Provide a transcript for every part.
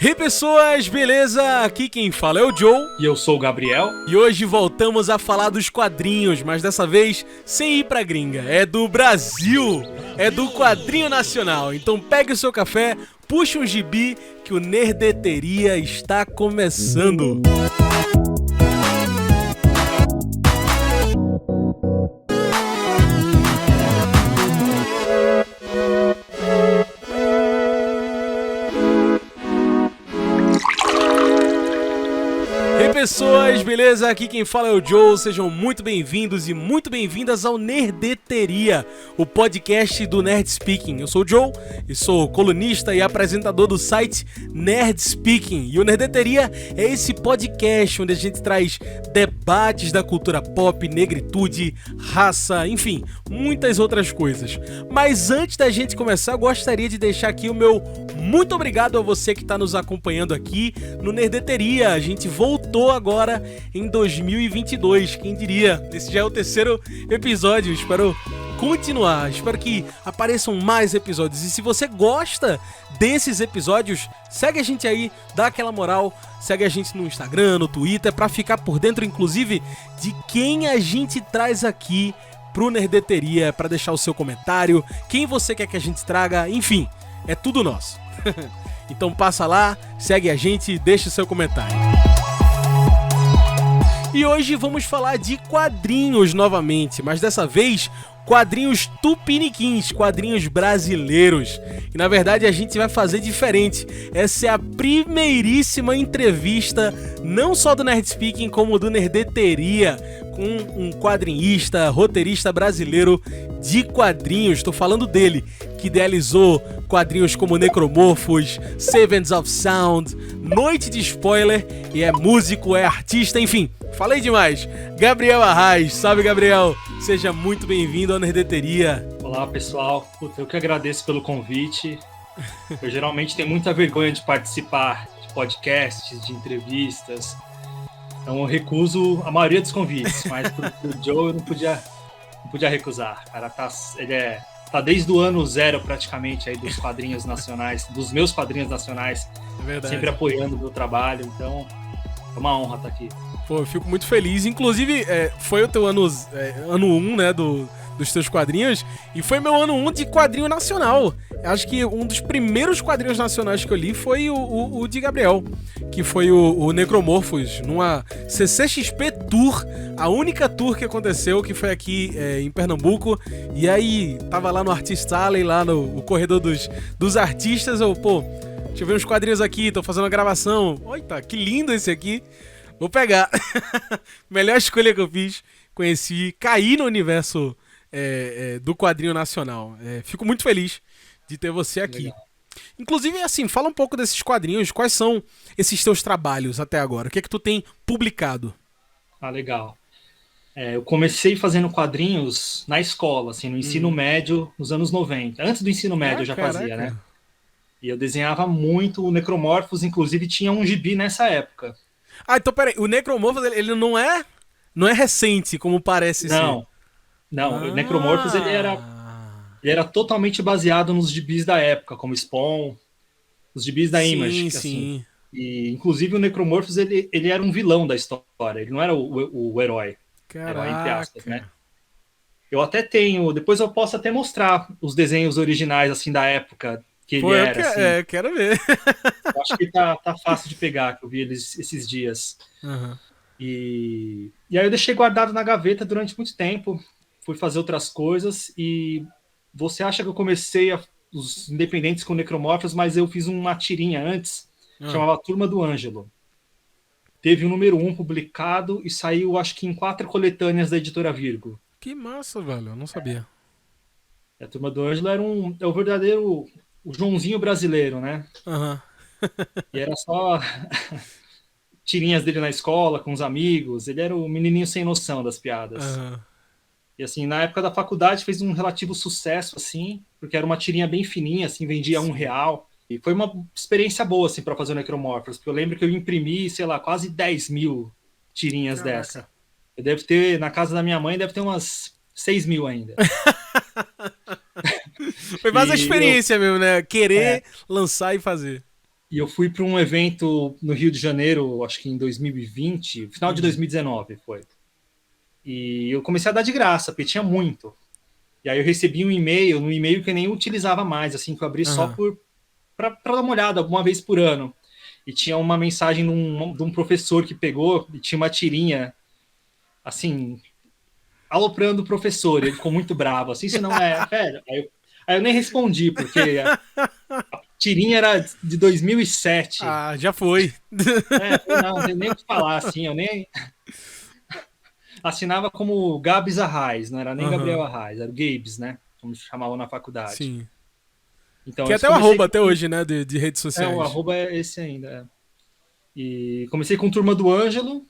Hey pessoas, beleza? Aqui quem fala é o Joe. E eu sou o Gabriel. E hoje voltamos a falar dos quadrinhos, mas dessa vez sem ir pra gringa. É do Brasil, é do quadrinho nacional. Então pegue o seu café, puxe um gibi que o Nerdeteria está começando. Pessoas, beleza? Aqui quem fala é o Joe, sejam muito bem-vindos e muito bem-vindas ao Nerdeteria, o podcast do Nerd Speaking. Eu sou o Joe e sou colunista e apresentador do site Nerd Speaking. E o Nerdeteria é esse podcast onde a gente traz debates da cultura pop, negritude, raça, enfim, muitas outras coisas. Mas antes da gente começar, eu gostaria de deixar aqui o meu muito obrigado a você que está nos acompanhando aqui no Nerdeteria. A gente voltou agora em 2022, quem diria? Esse já é o terceiro episódio, espero continuar, espero que apareçam mais episódios. E se você gosta desses episódios, segue a gente aí, dá aquela moral, segue a gente no Instagram, no Twitter, pra ficar por dentro, inclusive, de quem a gente traz aqui pro Nerdeteria, pra deixar o seu comentário, quem você quer que a gente traga, enfim, é tudo nosso. Então passa lá, segue a gente e deixa o seu comentário. E hoje vamos falar de quadrinhos novamente, mas dessa vez quadrinhos tupiniquins, quadrinhos brasileiros. E na verdade a gente vai fazer diferente. Essa é a primeiríssima entrevista, não só do Nerd Speaking, como do Nerdeteria, com um quadrinista, roteirista brasileiro de quadrinhos. Estou falando dele, que idealizou quadrinhos como Necromorphos, Sevens of Sound, Noite de Spoiler, e é músico, é artista, enfim, falei demais. Gabriel Arraes, salve Gabriel, seja muito bem-vindo ao Nerdeteria. Olá pessoal, eu que agradeço pelo convite. Eu geralmente tenho muita vergonha de participar de podcasts, de entrevistas, então eu recuso a maioria dos convites, mas pro Joe eu não podia recusar. O cara tá desde o ano zero praticamente aí dos quadrinhos nacionais, dos meus quadrinhos nacionais, sempre apoiando o meu trabalho, então é uma honra estar aqui. Pô, eu fico muito feliz, inclusive foi o teu ano 1, né, dos teus quadrinhos, e foi meu ano 1 de quadrinho nacional. Acho que um dos primeiros quadrinhos nacionais que eu li foi o de Gabriel, que foi o Necromorphos, numa CCXP Tour, a única tour que aconteceu, que foi aqui em Pernambuco, e aí tava lá no Artist Alley, lá no corredor dos artistas, deixa eu ver uns quadrinhos aqui, tô fazendo uma gravação, eita, que lindo esse aqui, vou pegar. Melhor escolha que eu fiz, caí no universo do quadrinho nacional. Fico muito feliz de ter você aqui. Legal. Inclusive, assim, fala um pouco desses quadrinhos, quais são esses teus trabalhos até agora? O que é que tu tem publicado? Ah, legal. Eu comecei fazendo quadrinhos na escola, assim, no ensino médio, nos anos 90. Antes do ensino médio eu já fazia, né? E eu desenhava muito o Necromorphos, inclusive tinha um gibi nessa época. Ah, então peraí, o Necromorphos, ele não é recente, como parece ser. Não, o Necromorphos ele era totalmente baseado nos gibis da época, como Spawn, os gibis da Image. Sim. Assim. E, inclusive, o Necromorphos ele era um vilão da história, ele não era o herói. Caraca. Herói, entre aspas, né? Eu até tenho, depois eu posso até mostrar os desenhos originais, assim, da época que ele era. Assim. Quero ver. Eu acho que tá fácil de pegar, que eu vi eles esses dias. Uhum. E aí eu deixei guardado na gaveta durante muito tempo, fui fazer outras coisas, e você acha que eu comecei os independentes com Necromorphos, mas eu fiz uma tirinha antes, chamava Turma do Ângelo. Teve o número 1 publicado e saiu, acho que em 4 coletâneas da editora Virgo. Que massa, velho, eu não sabia. A Turma do Ângelo é o verdadeiro o Joãozinho brasileiro, né? Uhum. E era só tirinhas dele na escola, com os amigos, ele era o menininho sem noção das piadas. Uhum. E assim, na época da faculdade fez um relativo sucesso, assim, porque era uma tirinha bem fininha, assim, vendia R$1. E foi uma experiência boa, assim, para fazer o Necromorphos, porque eu lembro que eu imprimi, sei lá, quase 10 mil tirinhas dessa. Eu devo ter, na casa da minha mãe, deve ter umas 6 mil ainda. Foi mais a experiência mesmo, né? Querer lançar e fazer. E eu fui para um evento no Rio de Janeiro, acho que em 2020, final de 2019 foi. E eu comecei a dar de graça, porque tinha muito. E aí eu recebi um e-mail, no e-mail que eu nem utilizava mais, assim, que eu abri só para dar uma olhada alguma vez por ano. E tinha uma mensagem de um professor que pegou e tinha uma tirinha, assim, aloprando o professor. Ele ficou muito bravo, assim, isso não é... Velho, aí eu nem respondi, porque a tirinha era de 2007. Ah, já foi. Não tem nem o que falar, assim, eu nem... Assinava como Gabs Arraes, não era nem Gabriel Arraes, era o Gabes, né? Como chamavam na faculdade. Sim. Então, Que é até o arroba até hoje, né? De redes sociais. O arroba é esse ainda. E comecei com Turma do Ângelo.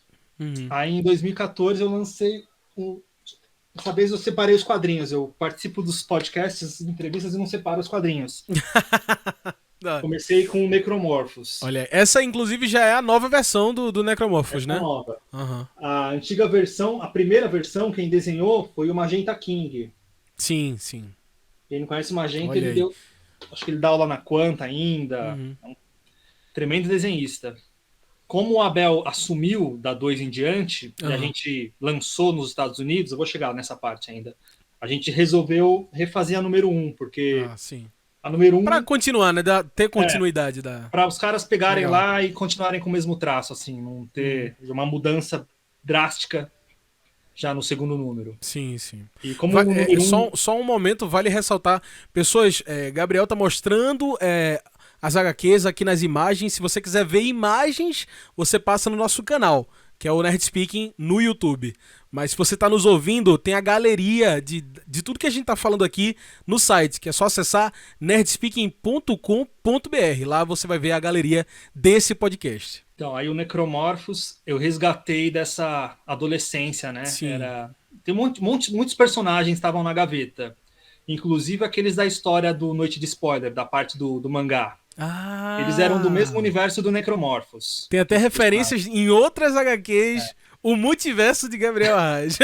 Aí em 2014 eu lancei. Dessa vez eu separei os quadrinhos. Eu participo dos podcasts, entrevistas e não separo os quadrinhos. Comecei com o Necromorphos. Olha, essa inclusive já é a nova versão do Necromorphos, né? Nova. A antiga versão, a primeira versão, quem desenhou foi o Magenta King. Sim, sim. Quem não conhece o Magenta, ele deu. Acho que ele dá aula na Quanta ainda. É um tremendo desenhista. Como o Abel assumiu da 2 em diante, e a gente lançou nos Estados Unidos, eu vou chegar nessa parte ainda, a gente resolveu refazer a número 1, porque a número 1... Pra continuar, né? Ter continuidade. Para os caras pegarem lá e continuarem com o mesmo traço, assim, não ter uma mudança drástica já no segundo número. Sim, sim. E como o número só um momento, vale ressaltar. Pessoas, Gabriel tá mostrando as HQs aqui nas imagens. Se você quiser ver imagens, você passa no nosso canal, que é o Nerd Speaking no YouTube. Mas se você tá nos ouvindo, tem a galeria de tudo que a gente tá falando aqui no site, que é só acessar nerdspeaking.com.br. Lá você vai ver a galeria desse podcast. Então, aí o Necromorphos eu resgatei dessa adolescência, né? Sim. Tem muitos personagens estavam na gaveta. Inclusive aqueles da história do Noite de Spoiler, da parte do mangá. Eles eram do mesmo universo do Necromorphos. Tem até referências em outras HQs, o multiverso de Gabriel Arraes.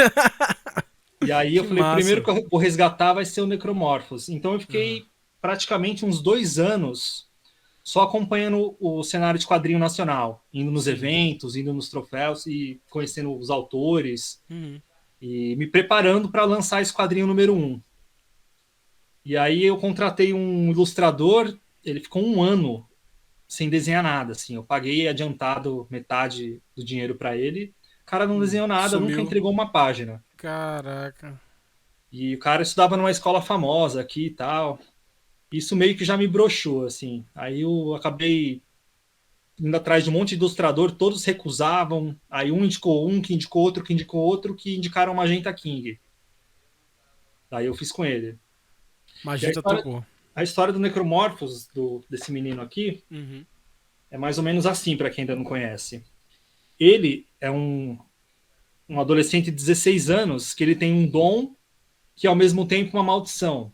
E aí eu falei, o primeiro que eu vou resgatar vai ser o Necromorphos. Então eu fiquei praticamente uns 2 anos só acompanhando o cenário de quadrinho nacional, indo nos eventos, indo nos troféus e conhecendo os autores e me preparando para lançar esse quadrinho número 1. E aí eu contratei um ilustrador, ele ficou 1 ano sem desenhar nada, assim. Eu paguei adiantado metade do dinheiro para ele. O cara não desenhou nada, nunca entregou uma página. Caraca. E o cara estudava numa escola famosa aqui e tal. Isso meio que já me broxou, assim. Aí eu acabei indo atrás de um monte de ilustrador, todos recusavam. Aí um indicou um, que indicou outro, que indicou outro, que indicaram o Magenta King. Daí eu fiz com ele. Magenta tocou. A história do Necromorphos, desse menino aqui, é mais ou menos assim, para quem ainda não conhece. Ele é um adolescente de 16 anos que ele tem um dom que é ao mesmo tempo uma maldição.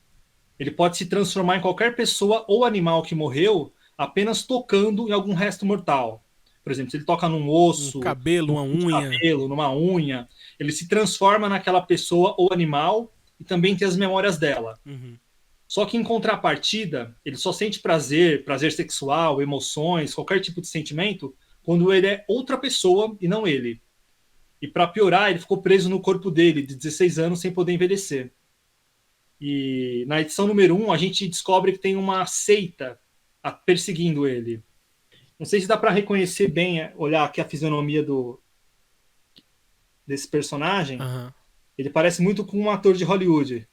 Ele pode se transformar em qualquer pessoa ou animal que morreu apenas tocando em algum resto mortal. Por exemplo, se ele toca num osso, cabelo, numa unha, ele se transforma naquela pessoa ou animal e também tem as memórias dela. Só que em contrapartida, ele só sente prazer sexual, emoções, qualquer tipo de sentimento, quando ele é outra pessoa e não ele. E para piorar, ele ficou preso no corpo dele, de 16 anos, sem poder envelhecer. E na edição número 1, a gente descobre que tem uma seita perseguindo ele. Não sei se dá para reconhecer bem, olhar aqui a fisionomia desse personagem. Ele parece muito com um ator de Hollywood.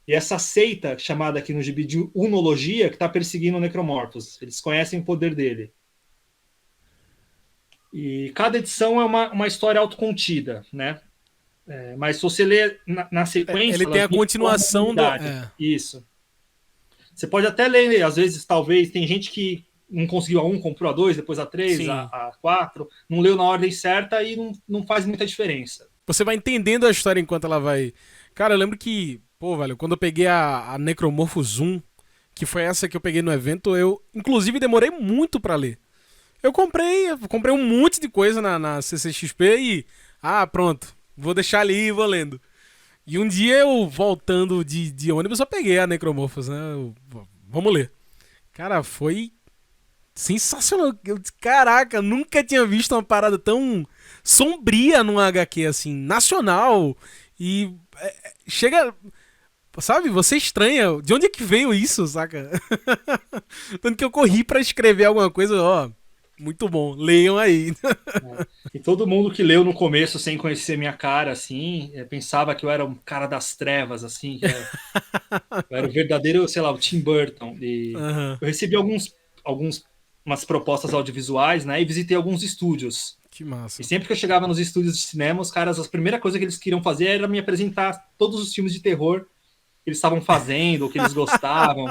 E essa seita, chamada aqui no gibi de Unologia, que está perseguindo o Necromorphos. Eles conhecem o poder dele. E cada edição é uma história autocontida, né? Mas se você ler na sequência... Ele tem a continuação do... Isso. Você pode até ler, às vezes, talvez, tem gente que não conseguiu a 1, comprou a 2, depois a 3, a 4, não leu na ordem certa e não faz muita diferença. Você vai entendendo a história enquanto ela vai... Cara, eu lembro que... Pô, velho, quando eu peguei a Necromorphos 1, que foi essa que eu peguei no evento, eu, inclusive, demorei muito pra ler. Eu comprei um monte de coisa na CCXP e... pronto, vou deixar ali e vou lendo. E um dia eu, voltando de ônibus, eu peguei a Necromorphos, né? Vamos ler. Cara, foi sensacional. Caraca, nunca tinha visto uma parada tão sombria num HQ, assim, nacional. E chega... Sabe, você estranha. De onde é que veio isso, saca? Tanto que eu corri pra escrever alguma coisa, ó. Muito bom, leiam aí. E todo mundo que leu no começo, sem conhecer minha cara, assim, pensava que eu era um cara das trevas, assim, eu era o verdadeiro, sei lá, o Tim Burton. E Aham, eu recebi umas propostas audiovisuais, né? E visitei alguns estúdios. que E massa. sempre que eu chegava nos estúdios de cinema, os caras, a primeira coisa que eles queriam fazer era me apresentar todos os filmes de terror que eles estavam fazendo, ou que eles gostavam.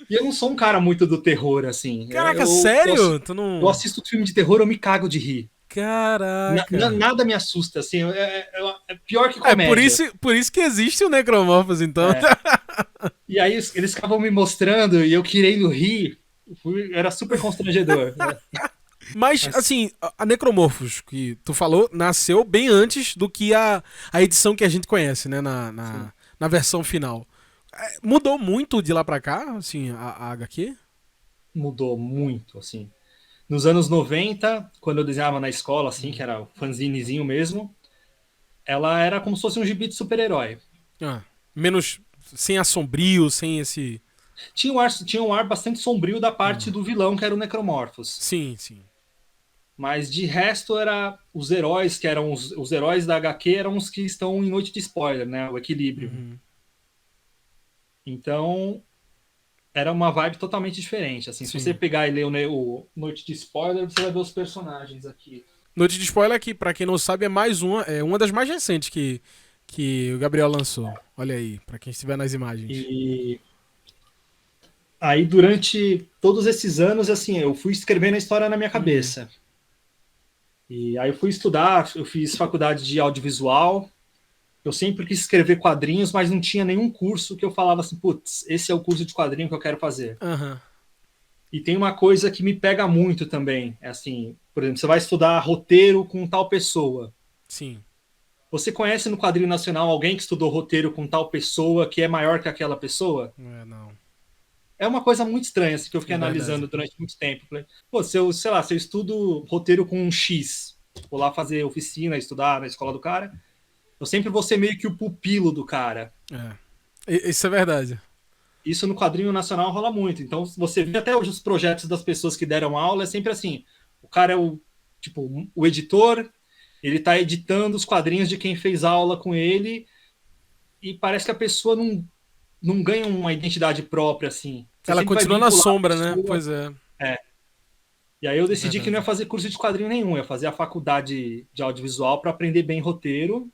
E eu não sou um cara muito do terror, assim. Caraca, sério? Tu Eu não. assisto filme de terror, eu me cago de rir. Caraca. Nada me assusta, assim. É pior que É comédia. por isso que existe o Necromorphos, então. É. E aí eles ficavam me mostrando e eu querendo rir. Era super constrangedor. Né? Mas, Mas, assim, a Necromorphos, que tu falou, nasceu bem antes do que a edição que a gente conhece, né? sim, Na versão final. Mudou muito de lá pra cá, assim, a HQ? mudou muito, assim. Nos anos 90, quando eu desenhava na escola, assim, que era o fanzinezinho mesmo, ela era como se fosse um gibi de super-herói. Ah, menos. Sem assombrio, sem esse. Tinha um ar bastante sombrio da parte do vilão, que era o Necromorphos. Sim, sim. Mas de resto era os heróis, que eram os heróis da HQ, eram os que estão em Noite de Spoiler, né? O Equilíbrio. Uhum. Então, era uma vibe totalmente diferente. Assim, se você Sim. pegar e ler o Noite de Spoiler, você vai ver os personagens aqui. Noite de spoiler aqui, pra quem não sabe, é uma das mais recentes que o Gabriel lançou. Olha aí, pra quem estiver nas imagens. E aí, durante todos esses anos, assim, eu fui escrevendo a história na minha Uhum. cabeça. E aí eu fui estudar, eu fiz faculdade de audiovisual. Eu sempre quis escrever quadrinhos, mas não tinha nenhum curso que eu falava assim, putz, esse é o curso de quadrinho que eu quero fazer. Aham. E tem uma coisa que me pega muito também, é assim, por exemplo, você vai estudar roteiro com tal pessoa. Sim. Você conhece no quadrinho nacional alguém que estudou roteiro com tal pessoa que é maior que aquela pessoa? É, não. É uma coisa muito estranha, assim, que eu fiquei É verdade. analisando durante muito tempo. Falei, pô, se eu, sei lá, se eu estudo roteiro com um X, vou lá fazer oficina, estudar na escola do cara, eu sempre vou ser meio que o pupilo do cara. É. Isso é verdade. Isso no quadrinho nacional rola muito. Então, você vê até hoje os projetos das pessoas que deram aula, é sempre assim. O cara é o editor, ele está editando os quadrinhos de quem fez aula com ele, e parece que a pessoa não ganha uma identidade própria, assim. Você Ela sempre vai continua na vincular a sombra, né? pessoa. Pois é. É. E aí eu É decidi que não ia verdade. fazer curso de quadrinho nenhum, ia fazer a faculdade de audiovisual para aprender bem roteiro,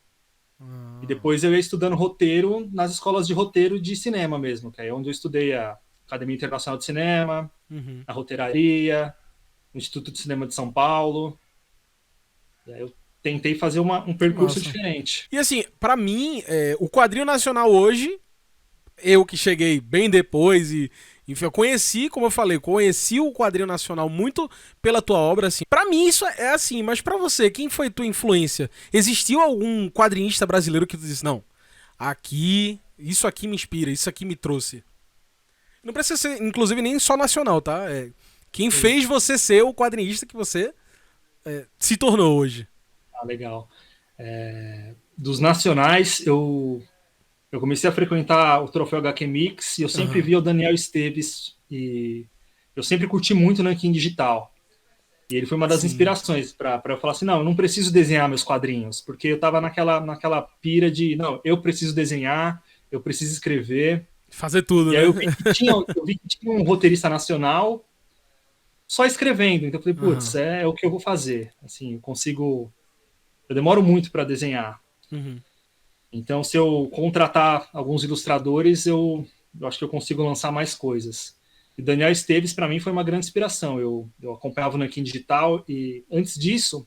e Ah, depois eu ia estudando roteiro nas escolas de roteiro de cinema mesmo, que é onde eu estudei a Academia Internacional de Cinema, uhum. a Roteiraria, o Instituto de Cinema de São Paulo. E aí eu tentei fazer um Que percurso massa. diferente. E assim, pra mim, o quadrinho nacional hoje, eu que cheguei bem depois e, enfim, eu conheci, como eu falei, conheci o quadrinho nacional muito pela tua obra, assim. Pra mim isso é assim, mas pra você, quem foi tua influência? Existiu algum quadrinista brasileiro que tu disse, não, isso aqui me inspira, isso aqui me trouxe? Não precisa ser, inclusive, nem só nacional, tá? Quem Sim. fez você ser o quadrinista que você se tornou hoje? Ah, legal. Dos nacionais, eu comecei a frequentar o Troféu HQ Mix e eu sempre Aham. via o Daniel Esteves e eu sempre curti muito o Nankin Digital. E ele foi uma das Sim. inspirações para eu falar assim, não, eu não preciso desenhar meus quadrinhos, porque eu estava naquela pira de, não, eu preciso desenhar, eu preciso escrever. Fazer tudo, E aí né? eu vi que tinha um roteirista nacional só escrevendo. Então eu falei, putz, Aham. é o que eu vou fazer. Assim, eu consigo. Eu demoro muito para desenhar. Uhum. Então, se eu contratar alguns ilustradores, eu acho que eu consigo lançar mais coisas. E Daniel Esteves, para mim, foi uma grande inspiração. Eu acompanhava o Nankin Digital e, antes disso,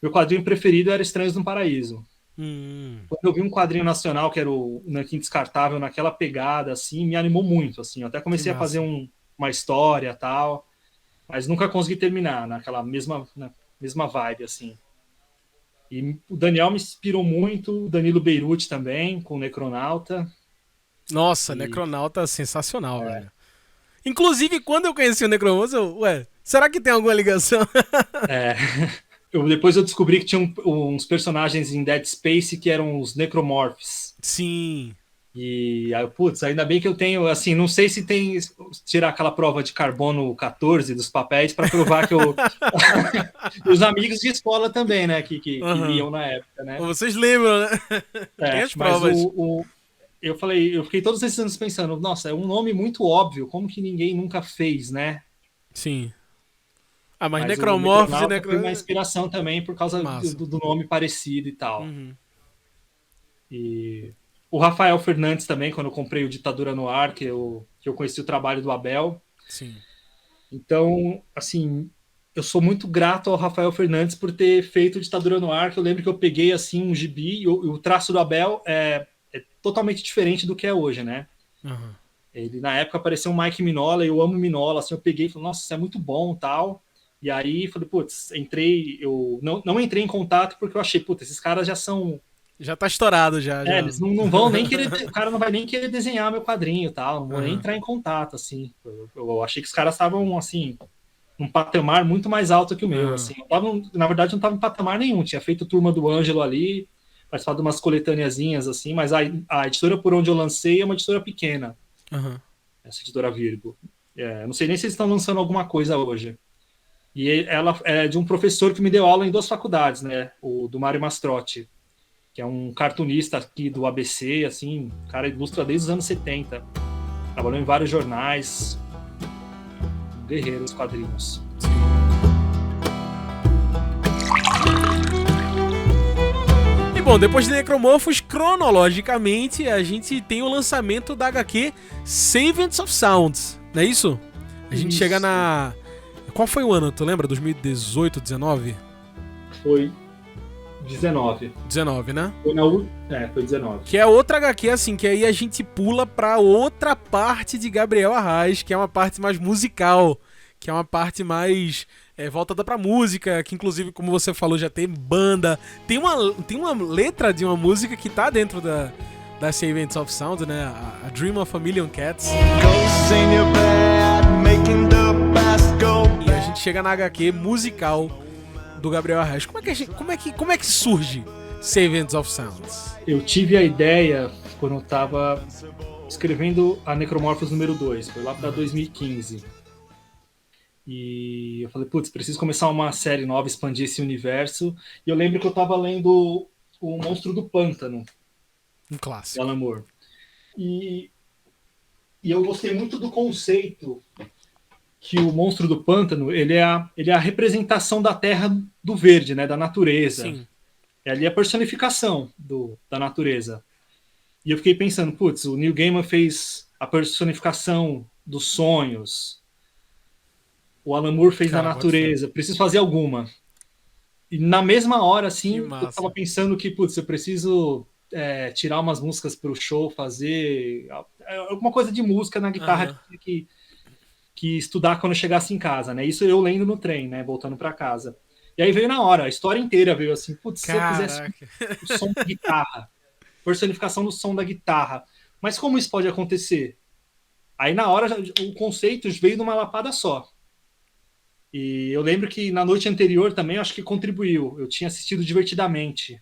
meu quadrinho preferido era Estranhos no Paraíso. Hum, Quando eu vi um quadrinho nacional, que era o Nankin Descartável, naquela pegada, assim, me animou muito. Assim. Eu até que comecei a fazer massa. uma história tal, mas nunca consegui terminar naquela mesma vibe, assim. E o Daniel me inspirou muito, o Danilo Beirute também, com o Necronauta. Nossa, E Necronauta sensacional, é, velho. Inclusive, quando eu conheci o Necromouse, será que tem alguma ligação? É. Depois eu descobri que tinha uns personagens em Dead Space que eram os Necromorphs. Sim. E, putz, ainda bem que eu tenho, assim, não sei se tem tirar aquela prova de carbono 14 dos papéis para provar que eu... Os amigos de escola também, né, que liam na época, né? Vocês lembram, né? Tem as provas. Eu fiquei todos esses anos pensando, nossa, é um nome muito óbvio, como que ninguém nunca fez, né? Sim. Mas o Necromorphs e foi uma inspiração também por causa do nome parecido e tal. Uhum. E o Rafael Fernandes também, quando eu comprei o Ditadura no Ar, que eu conheci o trabalho do Abel. Sim. Então, assim, eu sou muito grato ao Rafael Fernandes por ter feito o Ditadura no Ar, que eu lembro que eu peguei, assim, um gibi, e o traço do Abel é totalmente diferente do que é hoje, né? Uhum. Ele, na época, apareceu um Mike Mignola, e eu amo Mignola, assim, eu peguei e falei, nossa, isso é muito bom, tal. E aí, falei, putz, eu não entrei em contato porque eu achei, putz, esses caras já são... Já tá estourado, já. Eles não vão nem querer... O cara não vai nem querer desenhar meu quadrinho e tal, não vou nem Uhum. entrar em contato, assim. Eu achei que os caras estavam, assim, num patamar muito mais alto que o meu, assim. Na verdade, não tava em patamar nenhum. Tinha feito Turma do Ângelo ali, participado de umas coletâneazinhas, assim, mas a editora por onde eu lancei é uma editora pequena. Uhum. Essa editora Virgo. Não sei nem se eles estão lançando alguma coisa hoje. E ela é de um professor que me deu aula em 2 faculdades, né? O do Mário Mastrotti, que é um cartunista aqui do ABC, assim, o cara ilustra desde os anos 70. Trabalhou em vários jornais. Um guerreiro dos quadrinhos. Sim. E bom, depois de Necromorphos, cronologicamente, a gente tem o lançamento da HQ Savants of Sounds, não é isso? A gente chega na... Qual foi o ano, tu lembra? 2018, 19? Foi 19. 19, né? Foi 19. Que é outra HQ, assim, que aí a gente pula pra outra parte de Gabriel Arraes, que é uma parte mais musical, que é uma parte mais voltada pra música, que inclusive, como você falou, já tem banda. Tem uma letra de uma música que tá dentro da Savants of Sound, né? A Dream of a Million Cats. E a gente chega na HQ musical do Gabriel Arraes. Como é que surge Savants of Sounds? Eu tive a ideia quando eu tava escrevendo a Necromorphos número 2, foi lá pra 2015. E eu falei, putz, preciso começar uma série nova, expandir esse universo. E eu lembro que eu tava lendo O Monstro do Pântano. Um clássico. Do Alan Moore. E eu gostei muito do conceito que o Monstro do Pântano, ele é a representação da terra do verde, né, da natureza. Sim. É ali a personificação da natureza. E eu fiquei pensando, putz, o Neil Gaiman fez a personificação dos sonhos, o Alan Moore fez da natureza, preciso fazer alguma. E na mesma hora, assim, eu tava pensando que, putz, eu preciso tirar umas músicas pro show, fazer alguma coisa de música na guitarra que estudar quando eu chegasse em casa, né? Isso eu lendo no trem, né? Voltando para casa. E aí veio na hora, a história inteira veio assim, putz, se eu fizesse o som da guitarra, personificação do som da guitarra, mas como isso pode acontecer? Aí na hora o conceito veio numa lapada só. E eu lembro que na noite anterior também acho que contribuiu. Eu tinha assistido Divertidamente.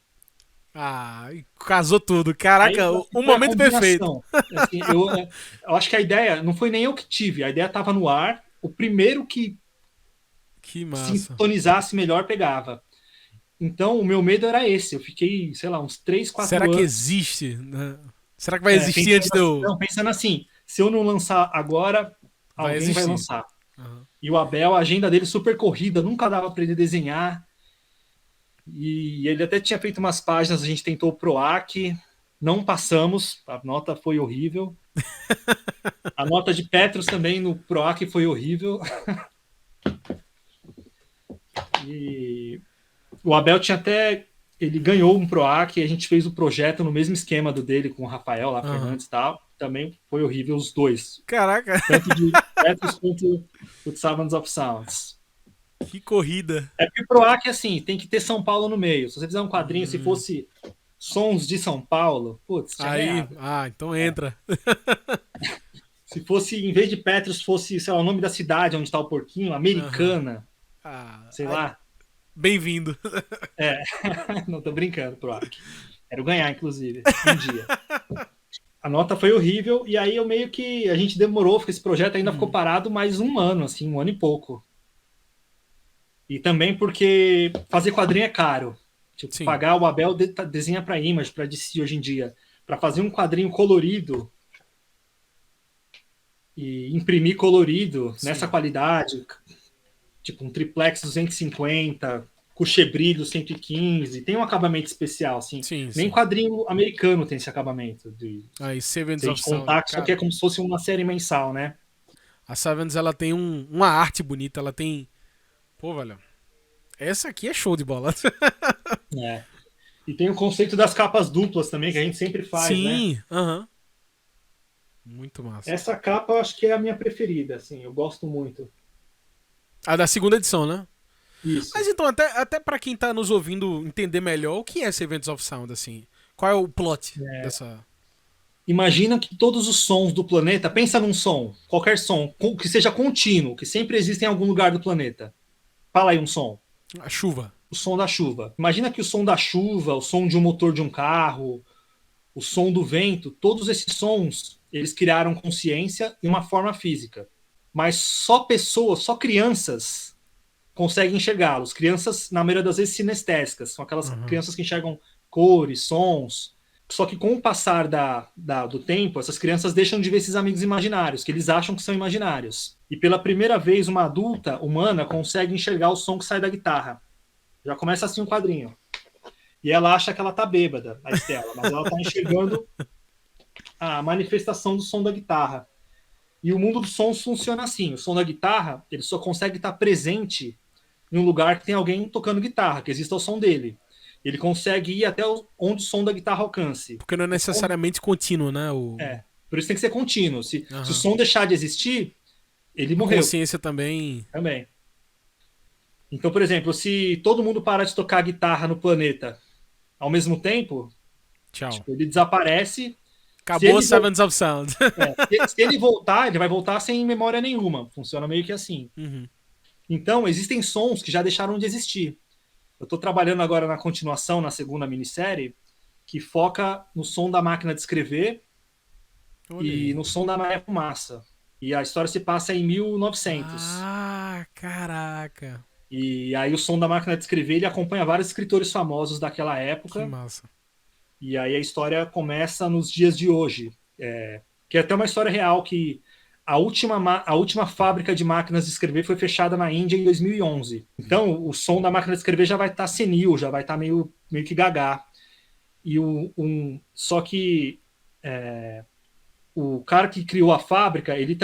Casou tudo. Caraca, aí, um momento perfeito. Assim, eu acho que a ideia não foi nem eu que tive, a ideia estava no ar. O primeiro que sintonizasse melhor pegava. Então o meu medo era esse. Eu fiquei, sei lá, uns 3, 4 Será anos. Será que existe? Será que vai existir antes de eu... Não, pensando assim, se eu não lançar agora, alguém vai lançar. Uhum. E o Abel, a agenda dele super corrida, nunca dava para ele desenhar. E ele até tinha feito umas páginas, a gente tentou o PROAC, não passamos, a nota foi horrível. A nota de Petros também no PROAC foi horrível. E o Abel tinha até... Ele ganhou um PROAC, a gente fez o projeto no mesmo esquema do dele com o Rafael lá, Fernandes e tal. Também foi horrível os dois. Caraca! Tanto de Petros quanto o Savants of Sounds. Que corrida! É porque o PROAC, assim, tem que ter São Paulo no meio. Se você fizer um quadrinho, se fosse Sons de São Paulo, putz, aí, então entra. Se fosse, em vez de Petros, fosse, sei lá, o nome da cidade onde tá o porquinho, Americana, sei lá. Bem-vindo. É, não tô brincando, pro Ark. Quero ganhar, inclusive, um dia. A nota foi horrível, e aí eu meio que. A gente demorou, esse projeto ainda ficou parado mais um ano, assim, um ano e pouco. E também porque fazer quadrinho é caro. Tipo, Sim. pagar o Abel desenha para Image, para DC hoje em dia. Para fazer um quadrinho colorido e imprimir colorido nessa qualidade, tipo um triplex 250, brilho 115, tem um acabamento especial, assim. Sim, Nem sim. quadrinho americano tem esse acabamento. Aí, Sevens Se a of gente Sound. contar que isso aqui é Cara, como se fosse uma série mensal, né? a Sevens, ela tem uma arte bonita. Ela tem... Pô, velho. Essa aqui é show de bola. É. E tem o conceito das capas duplas também, que a gente sempre faz, né? Sim, aham. Muito massa. Essa capa eu acho que é a minha preferida, assim, eu gosto muito. A da segunda edição, né? Isso. Mas então, até pra quem tá nos ouvindo entender melhor, o que é Sevens of Sound, assim? Qual é o plot dessa... Imagina que todos os sons do planeta, pensa num som, qualquer som, que seja contínuo, que sempre existe em algum lugar do planeta. Fala aí um som. A chuva. O som da chuva. Imagina que o som da chuva, o som de um motor de um carro, o som do vento, todos esses sons, eles criaram consciência e uma forma física. Mas só pessoas, só crianças conseguem enxergá-los. Crianças, na maioria das vezes, sinestésicas. São aquelas crianças que enxergam cores, sons. Só que com o passar do tempo, essas crianças deixam de ver esses amigos imaginários, que eles acham que são imaginários. E pela primeira vez, uma adulta humana consegue enxergar o som que sai da guitarra. Já começa assim um quadrinho. E ela acha que ela tá bêbada, a Estela, mas ela tá enxergando a manifestação do som da guitarra. E o mundo dos sons funciona assim. O som da guitarra, ele só consegue estar presente em um lugar que tem alguém tocando guitarra, que exista o som dele. Ele consegue ir até onde o som da guitarra alcance. Porque não é necessariamente contínuo, né? Por isso tem que ser contínuo. Se o som deixar de existir, ele morreu. Consciência também. Também. Então, por exemplo, se todo mundo parar de tocar guitarra no planeta ao mesmo tempo, Tchau. tipo, ele desaparece. Acabou Sevens of Sound. Se ele voltar, ele vai voltar sem memória nenhuma. Funciona meio que assim. Então, existem sons que já deixaram de existir. Eu estou trabalhando agora na continuação, na segunda minissérie, que foca no som da máquina de escrever e no som da Maria Fumaça. E a história se passa em 1900. Ah, caraca. E aí o som da máquina de escrever, ele acompanha vários escritores famosos daquela época. Que massa. E aí a história começa nos dias de hoje. Que é até uma história real, que a última fábrica de máquinas de escrever foi fechada na Índia em 2011. Então, o som da máquina de escrever já vai estar senil, já vai estar meio que gagá. E só que o cara que criou a fábrica, ele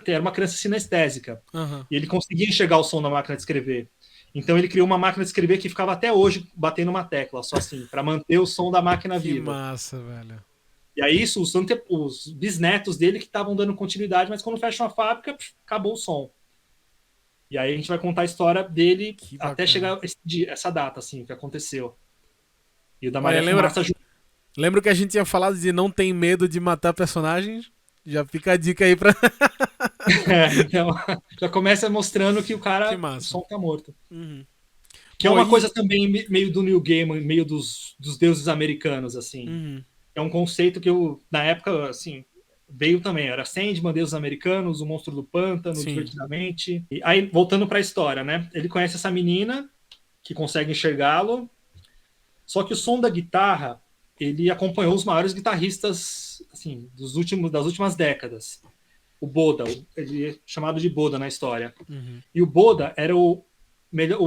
era uma criança sinestésica. E ele conseguia enxergar o som da máquina de escrever. Então, ele criou uma máquina de escrever que ficava até hoje batendo uma tecla, só assim, para manter o som da máquina viva. Que massa, velho. E aí isso, os bisnetos dele que estavam dando continuidade, mas quando fecha uma fábrica, acabou o som. E aí a gente vai contar a história dele até chegar essa data, assim, que aconteceu. E o da Maria Fumaça... Lembra que a gente tinha falado de não ter medo de matar personagens? Já fica a dica aí pra... então, já começa mostrando que o cara, o som tá morto. Que é uma coisa também meio do New Game, meio dos deuses americanos, assim. É um conceito que na época, assim, veio também. Era Sandman, Deuses Americanos, O Monstro do Pântano, Divertidamente. E aí, voltando para a história, né? Ele conhece essa menina que consegue enxergá-lo. Só que o som da guitarra, ele acompanhou os maiores guitarristas, assim, das últimas décadas. O Boda, ele é chamado de Boda na história. E o Boda era o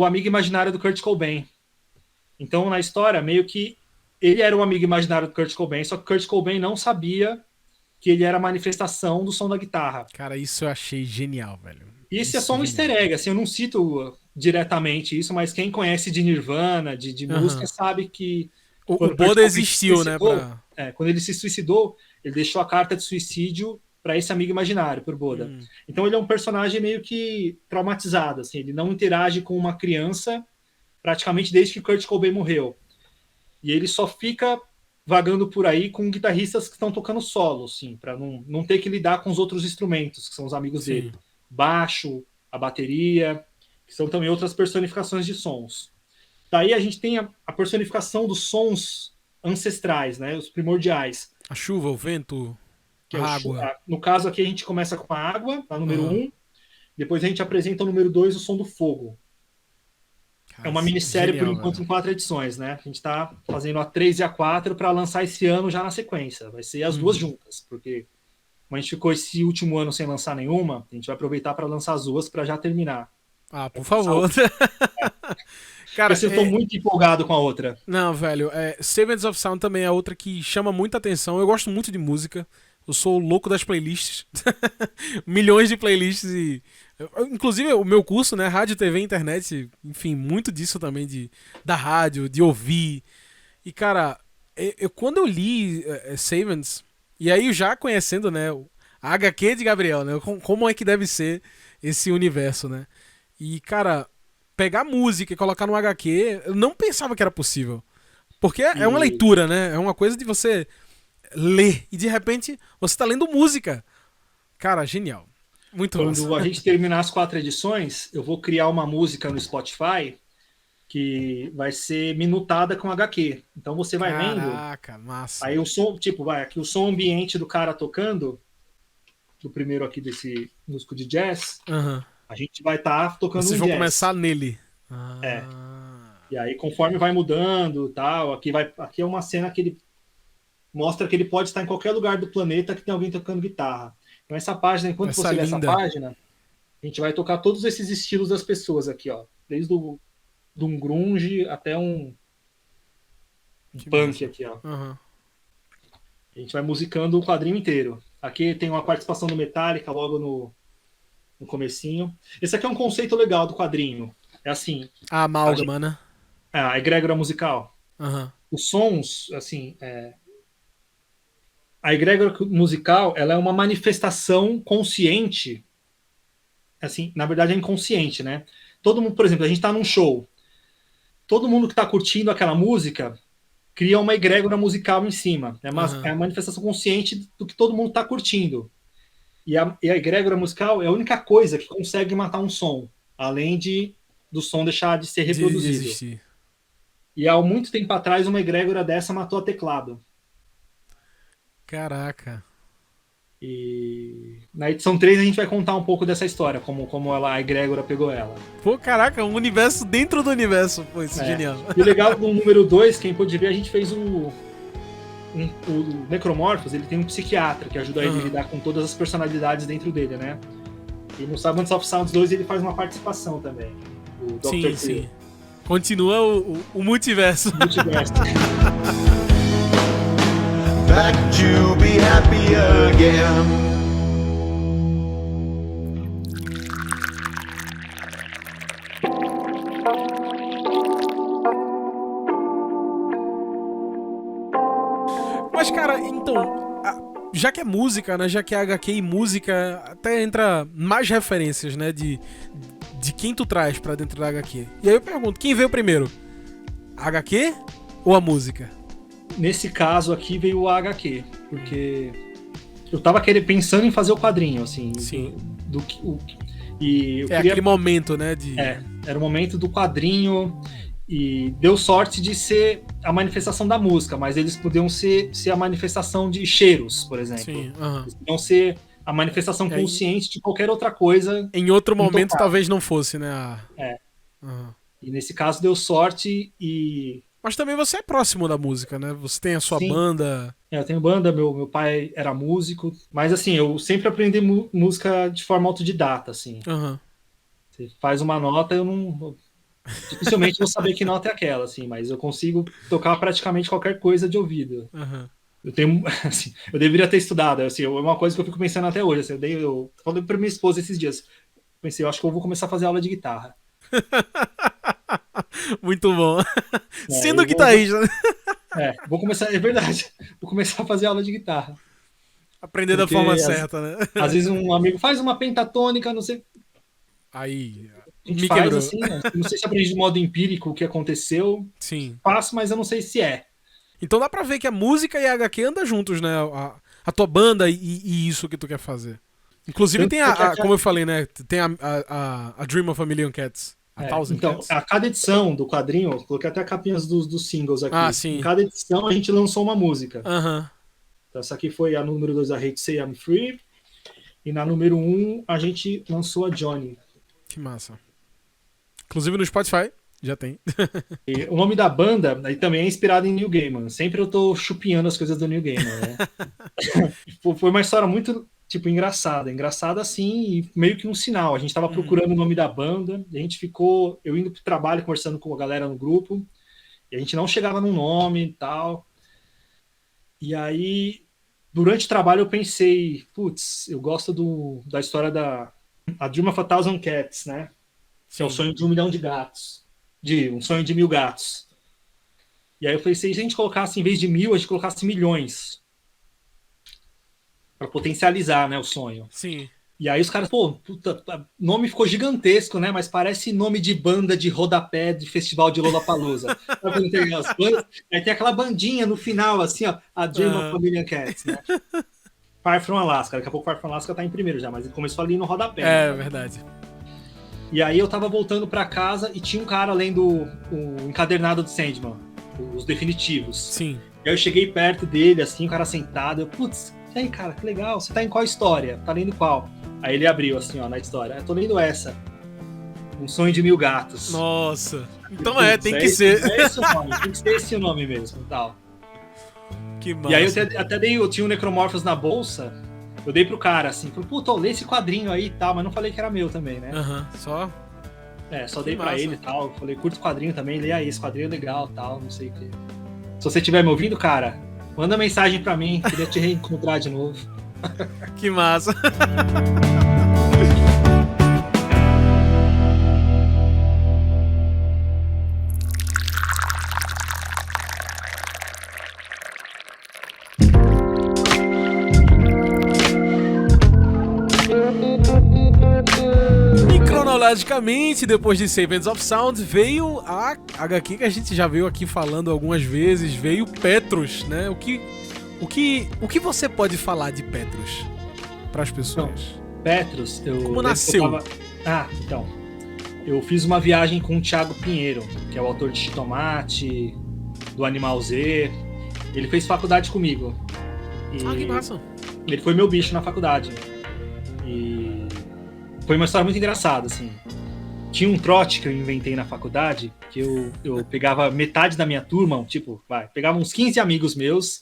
amigo imaginário do Kurt Cobain. Então, na história, meio que ele era o amigo imaginário do Kurt Cobain, só que Kurt Cobain não sabia que ele era a manifestação do som da guitarra. Cara, isso eu achei genial, velho. Isso é só um easter egg, assim, eu não cito diretamente isso, mas quem conhece de Nirvana, de música, sabe que... O Boda existiu, né? Quando ele se suicidou, ele deixou a carta de suicídio para esse amigo imaginário, por Boda. Então ele é um personagem meio que traumatizado, assim, ele não interage com uma criança praticamente desde que Kurt Cobain morreu. E ele só fica vagando por aí com guitarristas que estão tocando solo, assim, para não ter que lidar com os outros instrumentos, que são os amigos dele. Sim. Baixo, a bateria, que são também outras personificações de sons. Daí a gente tem a personificação dos sons ancestrais, né, os primordiais. A chuva, o vento, Que a é água. no caso aqui a gente começa com a água, a número Aham. 1, depois a gente apresenta o número 2, o som do fogo. É Cara, uma minissérie, por genial, enquanto, velho. em 4 edições, né? A gente está fazendo a 3 e a 4 para lançar esse ano já na sequência. Vai ser as duas Uhum. juntas, porque como a gente ficou esse último ano sem lançar nenhuma, a gente vai aproveitar para lançar as duas para já terminar. Ah, por Saúde. favor. Porque Cara, assim, eu estou muito empolgado com a outra. não, velho, Savings of Sound também é outra que chama muita atenção. Eu gosto muito de música. Eu sou o louco das playlists. Milhões de playlists e. Inclusive, o meu curso, né? Rádio, TV, internet, enfim, muito disso também da rádio, de ouvir. E, cara, quando eu li Savings, e aí já conhecendo, né, a HQ de Gabriel, né? Como é que deve ser esse universo, né? E, cara, pegar música e colocar no HQ, eu não pensava que era possível. Porque é uma E leitura, né? É uma coisa de você ler e de repente você tá lendo música. Cara, genial. Muito massa. quando a gente terminar as 4 edições, eu vou criar uma música no Spotify que vai ser minutada com HQ. Então você vai vendo, Caraca, massa. aí o som, tipo, vai aqui o som ambiente do cara tocando, do primeiro aqui desse músico de jazz, Aham. a gente vai estar tocando Vocês um vão jazz. começar nele. É. Ah. E aí, conforme vai mudando, tal, aqui é uma cena que ele mostra que ele pode estar em qualquer lugar do planeta que tem alguém tocando guitarra. Então, essa página, enquanto Essa você lê essa linda. página, a gente vai tocar todos esses estilos das pessoas aqui, ó. Desde de um grunge até um Que punk massa. aqui, ó. Aham. A gente vai musicando o quadrinho inteiro. Aqui tem uma participação do Metallica logo no comecinho. Esse aqui é um conceito legal do quadrinho. É assim, A a, gente, amálgama, né? a egrégora musical. Aham. Os sons, assim, a egrégora musical, ela é uma manifestação consciente, assim, na verdade é inconsciente, né? Todo mundo, por exemplo, a gente está num show, todo mundo que está curtindo aquela música cria uma egrégora musical em cima. É Aham. a manifestação consciente do que todo mundo está curtindo. E a egrégora musical é a única coisa que consegue matar um som, além do som deixar de ser De reproduzido. existir. E há muito tempo atrás, uma egrégora dessa matou a teclado. Caraca. E na edição 3 a gente vai contar um pouco dessa história, como a egrégora pegou ela. Pô, caraca, um universo dentro do universo. Pô, isso é É. genial. E o legal do número 2, quem pôde ver, a gente fez o Necromorphos, ele tem um psiquiatra que ajuda ele a lidar com todas as personalidades dentro dele, né? E no Savants of Sounds 2 ele faz uma participação também, o Dr. Sim, Phil. sim. Continua o multiverso. Multiverso. Back to be happy again. Mas, cara, então, já que é música, né? Já que é HQ e música, até entra mais referências, né? De quem tu traz pra dentro da HQ. E aí eu pergunto, quem veio primeiro? A HQ ou a música? Nesse caso aqui veio o HQ, porque eu tava pensando em fazer o quadrinho, assim, Sim. e eu É queria, aquele momento, né? era o momento do quadrinho e deu sorte de ser a manifestação da música, mas eles podiam ser a manifestação de cheiros, por exemplo. Sim, aham. Eles podiam ser a manifestação aí- consciente de qualquer outra coisa. Em outro momento intocável. talvez não fosse, né? É. Aham. E nesse caso deu sorte e Mas também você é próximo da música, né? Você tem a sua sim. banda. Eu tenho banda, meu pai era músico, mas assim, eu sempre aprendi música de forma autodidata, assim. Aham. Você faz uma nota, eu não. Dificilmente vou saber que nota é aquela, assim, mas eu consigo tocar praticamente qualquer coisa de ouvido. Aham. Eu tenho, assim, eu deveria ter estudado, assim, é uma coisa que eu fico pensando até hoje, assim, eu falei pra minha esposa esses dias, pensei, eu acho que eu vou começar a fazer aula de guitarra. Muito bom. Sendo eu guitarrista, né? vou começar, é verdade, vou começar a fazer aula de guitarra. Aprender da Porque forma certa, né? às vezes um amigo faz uma pentatônica, não sei, Aí, a gente me faz quebrou. assim, não sei se aprendi de modo empírico o que aconteceu, Sim. faço, mas eu não sei se é. Então dá pra ver que a música e a HQ andam juntos, né? A tua banda e isso que tu quer fazer. Inclusive tem como eu falei, né? Tem a Dream of a Million Cats. A Thousand Então, Cats. a cada edição do quadrinho, eu coloquei até capinhas dos singles aqui. Ah, sim. Em cada edição a gente lançou uma música. Aham. Então, essa aqui foi a número 2, a Hate to Say I'm Free. E na número 1, a gente lançou a Johnny. Que massa. Inclusive no Spotify, já tem. E o nome da banda aí também é inspirado em Neil Gaiman. Sempre eu tô chupinhando as coisas do Neil Gaiman, né? Foi uma história muito, tipo, engraçada. Engraçada, assim, e meio que um sinal. A gente tava procurando o nome da banda, e a gente ficou, eu indo pro trabalho, conversando com a galera no grupo, e a gente não chegava num nome e tal. E aí, durante o trabalho, eu pensei, putz, eu gosto da história da A Dream of a Thousand Cats, né? Que é o sonho de 1 milhão de gatos. Um sonho de 1000 gatos. E aí eu falei, se a gente colocasse, em vez de 1000, a gente colocasse milhões. Pra potencializar, né, o sonho. Sim. E aí os caras, pô, puta, nome ficou gigantesco, né? Mas parece nome de banda de rodapé de festival de Lollapalooza. Aí tem aquela bandinha no final, assim, ó, a Dream of a Million Cats, né? Far From Alaska. Daqui a pouco Far From Alaska tá em primeiro já, mas ele começou ali no rodapé. É, né? verdade. E aí eu tava voltando pra casa e tinha um cara lendo o encadernado do Sandman, os definitivos. Sim. E aí eu cheguei perto dele, assim, o cara sentado, eu, putz, e aí, cara, que legal, você tá em qual história? Tá lendo qual? Aí ele abriu, assim, ó, na história, eu tô lendo essa, Um Sonho de 1000 Gatos. Nossa. Então Putz, tem que ser. É esse o nome, tem que ser esse o nome mesmo, tal. Que massa. E aí eu tinha um Necromorphos na bolsa, eu dei pro cara, assim, falei, puta, lê esse quadrinho aí e tal, mas não falei que era meu também, né? Só Só que dei pra massa. ele e tal. Falei, curta o quadrinho também, lê aí, esse quadrinho é legal tal, não sei o quê. Se você estiver me ouvindo, cara, manda mensagem pra mim, queria te reencontrar de novo. que massa. E cronologicamente, depois de Savings of Sound, veio a HQ que a gente já veio aqui falando algumas vezes, veio Petrus, né? O que você pode falar de Petrus para as pessoas? Petrus, Como nasceu? Então. Eu fiz uma viagem com o Thiago Pinheiro, que é o autor de Chitomate, do Animal Z. Ele fez faculdade comigo. Que massa. Ele foi meu bicho na faculdade. E foi uma história muito engraçada, assim. Tinha um trote que eu inventei na faculdade, que eu pegava metade da minha turma, pegava uns 15 amigos meus,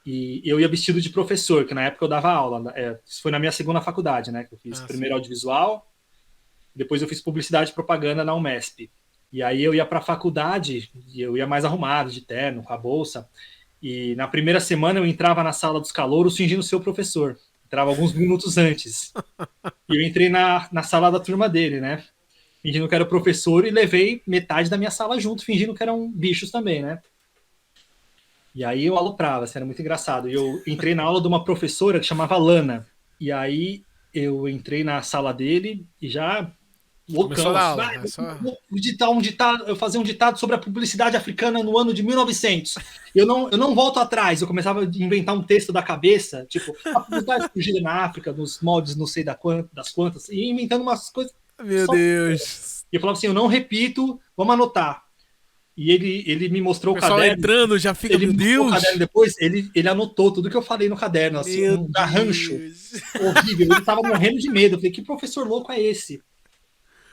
e eu ia vestido de professor, que na época eu dava aula. Isso foi na minha segunda faculdade, né? Que eu fiz primeiro audiovisual, depois eu fiz publicidade e propaganda na Umesp. E aí eu ia pra faculdade, e eu ia mais arrumado, de terno, com a bolsa, e na primeira semana eu entrava na sala dos calouros fingindo ser o professor. Entrava alguns minutos antes. E eu entrei na sala da turma dele, né? Fingindo que era o professor e levei metade da minha sala junto, fingindo que eram bichos também, né? E aí eu aloprava, assim, era muito engraçado. E eu entrei na aula de uma professora que chamava Lana. E aí eu entrei na sala dele e já loucão. Eu fazia um ditado sobre a publicidade africana no ano de 1900. Eu não volto atrás. Eu começava a inventar um texto da cabeça, tipo, a publicidade surgida na África, nos moldes não sei das quantas, e inventando umas coisas. Meu Deus. E eu falava assim, eu não repito, vamos anotar. E ele me mostrou o caderno. O pessoal entrando já fica, meu Deus. O caderno depois, ele anotou tudo que eu falei no caderno, assim, um garrancho horrível. Ele tava morrendo de medo. Eu falei, que professor louco é esse?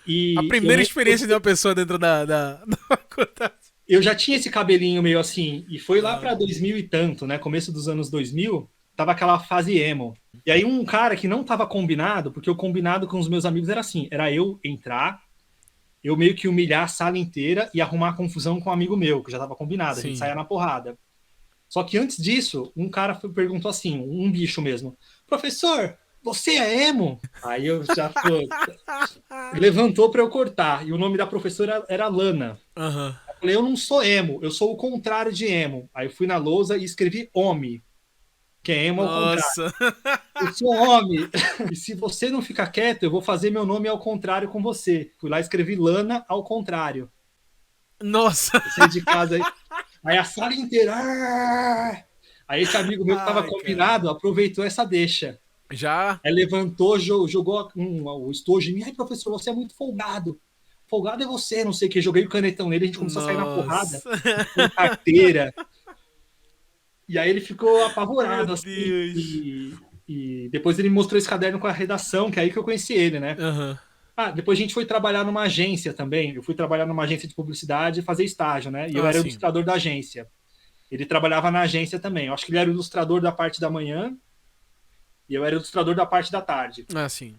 E a primeira experiência de uma pessoa dentro da faculdade. Eu já tinha esse cabelinho meio assim, e foi lá pra 2000 e tanto, né? Começo dos anos 2000, tava aquela fase emo. E aí um cara que não tava combinado, porque o combinado com os meus amigos era assim, era eu entrar, eu meio que humilhar a sala inteira e arrumar confusão com um amigo meu, que já tava combinado, a gente saía na porrada. Só que antes disso, um cara perguntou assim, um bicho mesmo, professor, você é emo? Aí eu já levantou pra eu cortar, e o nome da professora era Lana. Eu falei, eu não sou emo, eu sou o contrário de emo. Aí eu fui na lousa e escrevi homem, que é emo ao contrário. Eu sou homem. E se você não ficar quieto, eu vou fazer meu nome ao contrário com você. Fui lá e escrevi Lana ao contrário. Nossa! Eu saí de casa aí. Aí a sala inteira. Aí esse amigo meu que estava combinado aproveitou essa deixa. Já? Aí levantou, jogou o estojo em mim. Ai, professor, você é muito folgado. Folgado é você, não sei o que. Joguei o canetão nele, a gente começou a sair na porrada. Com carteira. E aí ele ficou apavorado, Meu assim. Deus. E depois ele me mostrou esse caderno com a redação, que é aí que eu conheci ele, né? Aham. Depois a gente foi trabalhar numa agência também. Eu fui trabalhar numa agência de publicidade e fazer estágio, né? E eu era o Sim. ilustrador da agência. Ele trabalhava na agência também. Eu acho que ele era o ilustrador da parte da manhã e eu era o ilustrador da parte da tarde. Sim.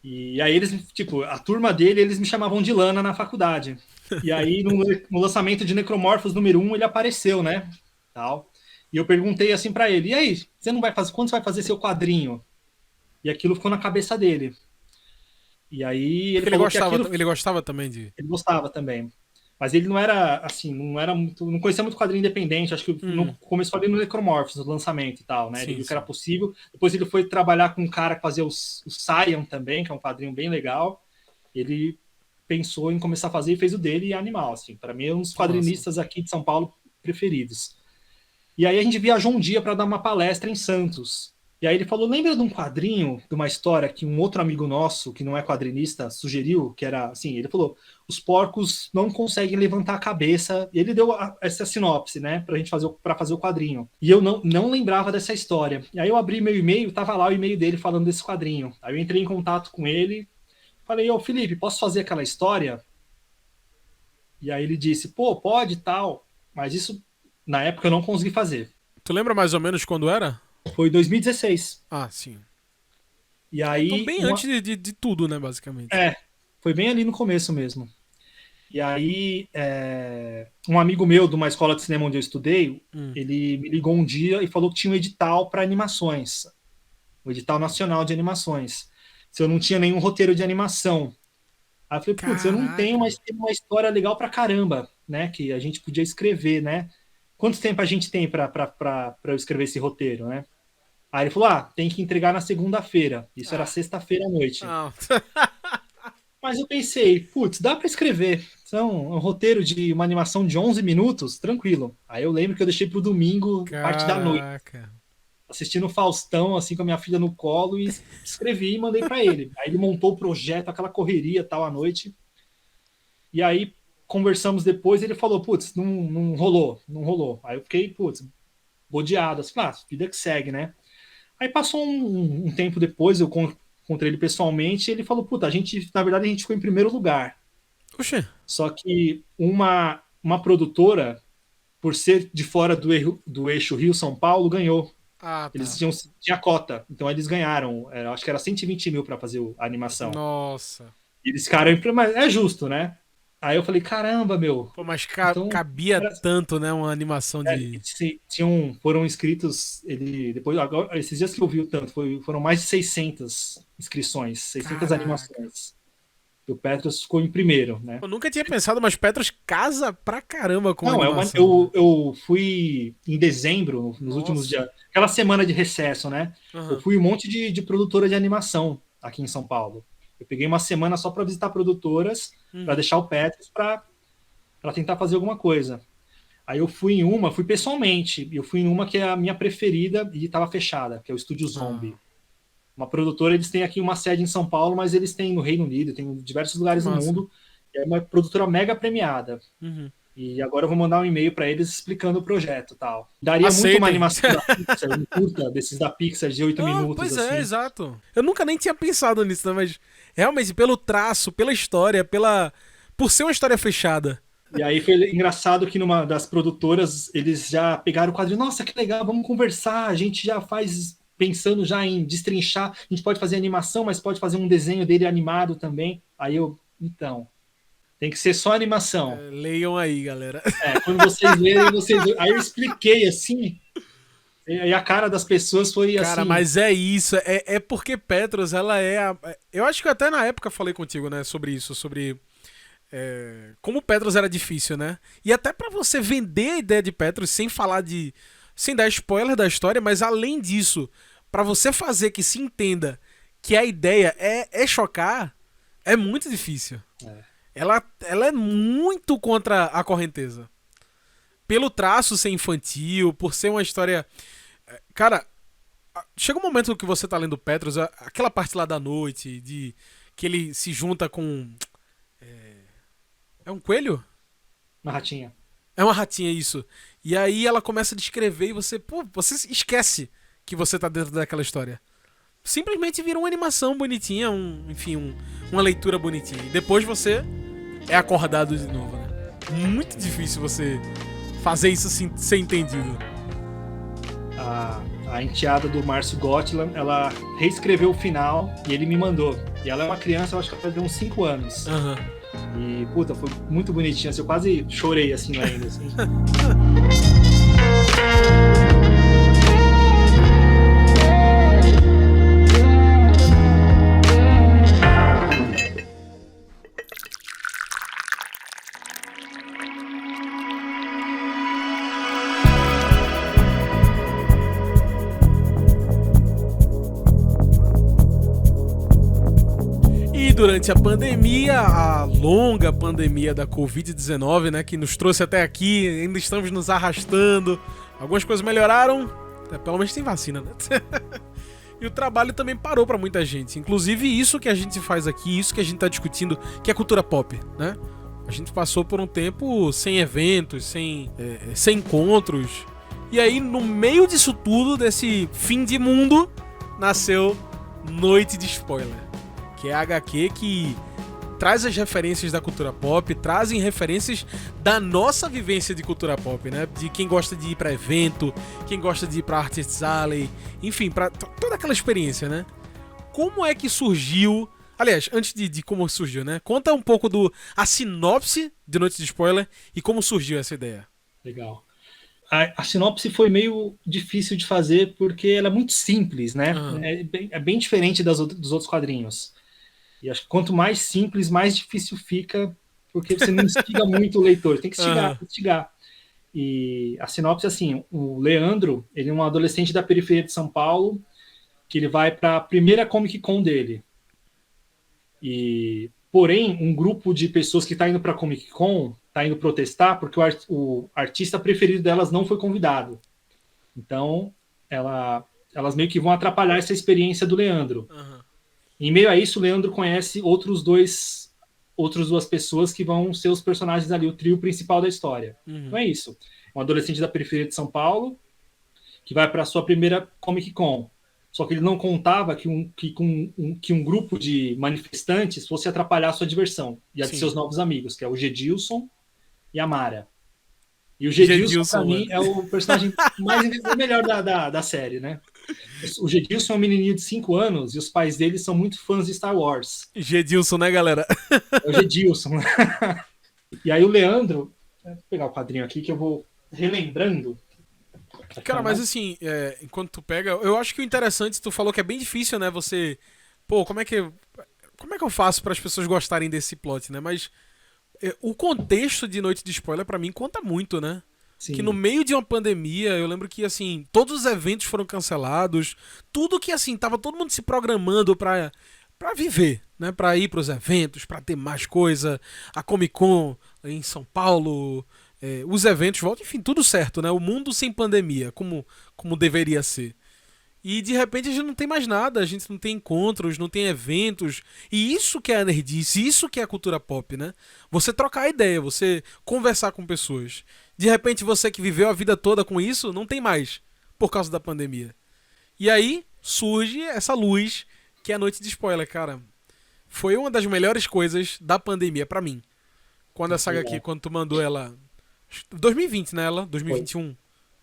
E aí eles, tipo, a turma dele, eles me chamavam de Lana na faculdade. E aí no lançamento de Necromorphos número 1, ele apareceu, né? Tal. E eu perguntei assim para ele: "E aí, você não vai fazer, quando você vai fazer seu quadrinho?" E aquilo ficou na cabeça dele. E aí ele falou gostava, que aquilo... ele gostava também de... Ele gostava também. Mas ele não era, assim, não conhecia muito quadrinho independente. Acho que começou ali no Necromorphs, no lançamento e tal, né? Sim, Ele viu que era possível. Depois ele foi trabalhar com um cara que fazia o Scion também, que é um quadrinho bem legal. Ele pensou em começar a fazer e fez o dele e é animal, assim. Para mim é um dos quadrinistas aqui de São Paulo preferidos. E aí a gente viajou um dia para dar uma palestra em Santos. E aí ele falou: lembra de um quadrinho, de uma história que um outro amigo nosso, que não é quadrinista, sugeriu, que era assim, ele falou: os porcos não conseguem levantar a cabeça. E ele deu essa sinopse, né, para fazer o quadrinho. E eu não lembrava dessa história. E aí eu abri meu e-mail, tava lá o e-mail dele falando desse quadrinho. Aí eu entrei em contato com ele, falei: ô Felipe, posso fazer aquela história? E aí ele disse: pô, pode, tal. Mas isso, na época, eu não consegui fazer. Tu lembra mais ou menos quando era? Foi 2016. Sim. E aí, então bem antes de tudo, né, basicamente. Foi bem ali no começo mesmo. E aí, um amigo meu de uma escola de cinema onde eu estudei, ele me ligou um dia e falou que tinha um edital para animações. Um edital nacional de animações. Se eu não tinha nenhum roteiro de animação. Aí eu falei: putz, eu não tenho, mas tem uma história legal pra caramba, né? Que a gente podia escrever, né? Quanto tempo a gente tem pra eu escrever esse roteiro, né? Aí ele falou: tem que entregar na segunda-feira. Isso era sexta-feira à noite. Mas eu pensei: putz, dá pra escrever. Então, um roteiro de uma animação de 11 minutos, tranquilo. Aí eu lembro que eu deixei pro domingo, parte da noite. Assistindo o Faustão, assim, com a minha filha no colo, e escrevi e mandei pra ele. Aí ele montou o projeto, aquela correria tal à noite. E aí conversamos depois, ele falou: putz, não rolou. Aí eu fiquei, putz, bodeado, assim, vida que segue, né? Aí passou um tempo depois, eu encontrei ele pessoalmente, e ele falou: puta, na verdade a gente ficou em primeiro lugar. Oxê. Só que uma produtora, por ser de fora do eixo Rio-São Paulo, ganhou. Eles tinha cota, então eles ganharam. Acho que era 120 mil para fazer a animação. Nossa. E eles ficaram, mas é justo, né? Aí eu falei: caramba, meu. Pô, mas então, cabia tanto, né? Uma animação de. Foram inscritos. Agora, esses dias que eu vi o tanto, foram mais de 600 inscrições, 600 animações. E o Petros ficou em primeiro, né? Eu nunca tinha pensado, mas Petros casa pra caramba com a animação. Eu fui em dezembro, nos últimos dias, aquela semana de recesso, né? Eu fui um monte de produtora de animação aqui em São Paulo. Eu peguei uma semana só para visitar produtoras, para deixar o Petros para tentar fazer alguma coisa. Aí eu fui pessoalmente. Eu fui em uma que é a minha preferida e estava fechada, que é o Estúdio Zombie. Uma produtora, eles têm aqui uma sede em São Paulo, mas eles têm no Reino Unido, tem em diversos lugares do mundo. É uma produtora mega premiada. E agora eu vou mandar um e-mail para eles explicando o projeto e tal. Daria muito uma animação da Pixar, um curta desses da Pixar de 8 minutos. Pois assim. Exato. Eu nunca nem tinha pensado nisso, né? Mas realmente, pelo traço, pela história, por ser uma história fechada. E aí foi engraçado que numa das produtoras, eles já pegaram o quadrinho: nossa, que legal, vamos conversar, a gente já faz... pensando já em destrinchar, a gente pode fazer animação, mas pode fazer um desenho dele animado também. Aí então, tem que ser só animação. Leiam aí, galera. Quando vocês lerem, aí eu expliquei assim, e a cara das pessoas foi assim... Cara, mas é isso, é porque Petros, ela eu acho que até na época falei contigo, né, sobre isso, sobre... como Petros era difícil, né? E até pra você vender a ideia de Petros sem dar spoiler da história, mas além disso, pra você fazer que se entenda que a ideia é chocar, é muito difícil. Ela é muito contra a correnteza. pelo traço ser infantil, por ser uma história... Cara, chega um momento que você tá lendo Petros, aquela parte lá da noite, de que ele se junta com... É um coelho? Uma ratinha. É uma ratinha, isso. E aí ela começa a descrever e você, pô, você esquece que você tá dentro daquela história. Simplesmente vira uma animação bonitinha, uma leitura bonitinha. E depois você é acordado de novo, né? Muito difícil você fazer isso assim, ser entendido. A enteada do Márcio Gotland, ela reescreveu o final e ele me mandou. E ela é uma criança, eu acho que ela tem uns 5 anos. Aham. E, puta, foi muito bonitinho, assim, eu quase chorei, assim, lendo, assim. Durante a pandemia, a longa pandemia da Covid-19, né, que nos trouxe até aqui, ainda estamos nos arrastando. Algumas coisas melhoraram, pelo menos tem vacina, né? E o trabalho também parou pra muita gente. Inclusive isso que a gente faz aqui, isso que a gente tá discutindo, que é cultura pop, né? A gente passou por um tempo sem eventos, sem encontros. E aí, no meio disso tudo, desse fim de mundo, nasceu Noite de Spoiler. Que é a HQ que traz as referências da cultura pop, trazem referências da nossa vivência de cultura pop, né? De quem gosta de ir pra evento, quem gosta de ir pra Artists Alley, enfim, pra toda aquela experiência, né? Como é que surgiu... Aliás, antes de como surgiu, né? Conta um pouco a sinopse de Noite de Spoiler e como surgiu essa ideia. Legal. A sinopse foi meio difícil de fazer porque ela é muito simples, né? É bem diferente dos outros quadrinhos. E acho que quanto mais simples, mais difícil fica, porque você não instiga muito o leitor, tem que instigar. E a sinopse, assim, o Leandro, ele é um adolescente da periferia de São Paulo, que ele vai para a primeira Comic Con dele. Porém, um grupo de pessoas que está indo para a Comic Con, está indo protestar, porque o artista preferido delas não foi convidado. Então, elas meio que vão atrapalhar essa experiência do Leandro. Em meio a isso, o Leandro conhece outras duas pessoas que vão ser os personagens ali, o trio principal da história. Então é isso. Um adolescente da periferia de São Paulo que vai para a sua primeira Comic Con. Só que ele não contava que um grupo de manifestantes fosse atrapalhar a sua diversão e a de seus novos amigos, que é o Gedilson e a Mara. E o Gedilson, para mim, é o personagem melhor da série, né? O Gedilson é um menininho de 5 anos e os pais dele são muito fãs de Star Wars. Gedilson, né, galera? É o Gedilson. E aí o Leandro... Vou pegar o quadrinho aqui que eu vou relembrando. Cara, mas assim, enquanto tu pega... Eu acho que o interessante, tu falou que é bem difícil, né? Você... Pô, como é que eu faço para as pessoas gostarem desse plot, né? Mas o contexto de Noite de Spoiler, para mim, conta muito, né? Sim. Que no meio de uma pandemia, eu lembro que, assim, todos os eventos foram cancelados, tudo que, assim, tava todo mundo se programando pra viver, né? Pra ir pros eventos, pra ter mais coisa, a Comic Con em São Paulo, os eventos voltam, enfim, tudo certo, né? O mundo sem pandemia, como deveria ser. E, de repente, a gente não tem mais nada, a gente não tem encontros, não tem eventos, e isso que é a nerdice, isso que é a cultura pop, né? Você trocar ideia, você conversar com pessoas. De repente, você que viveu a vida toda com isso, não tem mais, por causa da pandemia. E aí, surge essa luz, que é a Noite de Spoiler, cara. Foi uma das melhores coisas da pandemia pra mim. Quando a saga aqui, quando tu mandou ela... 2020, né, ela? 2021.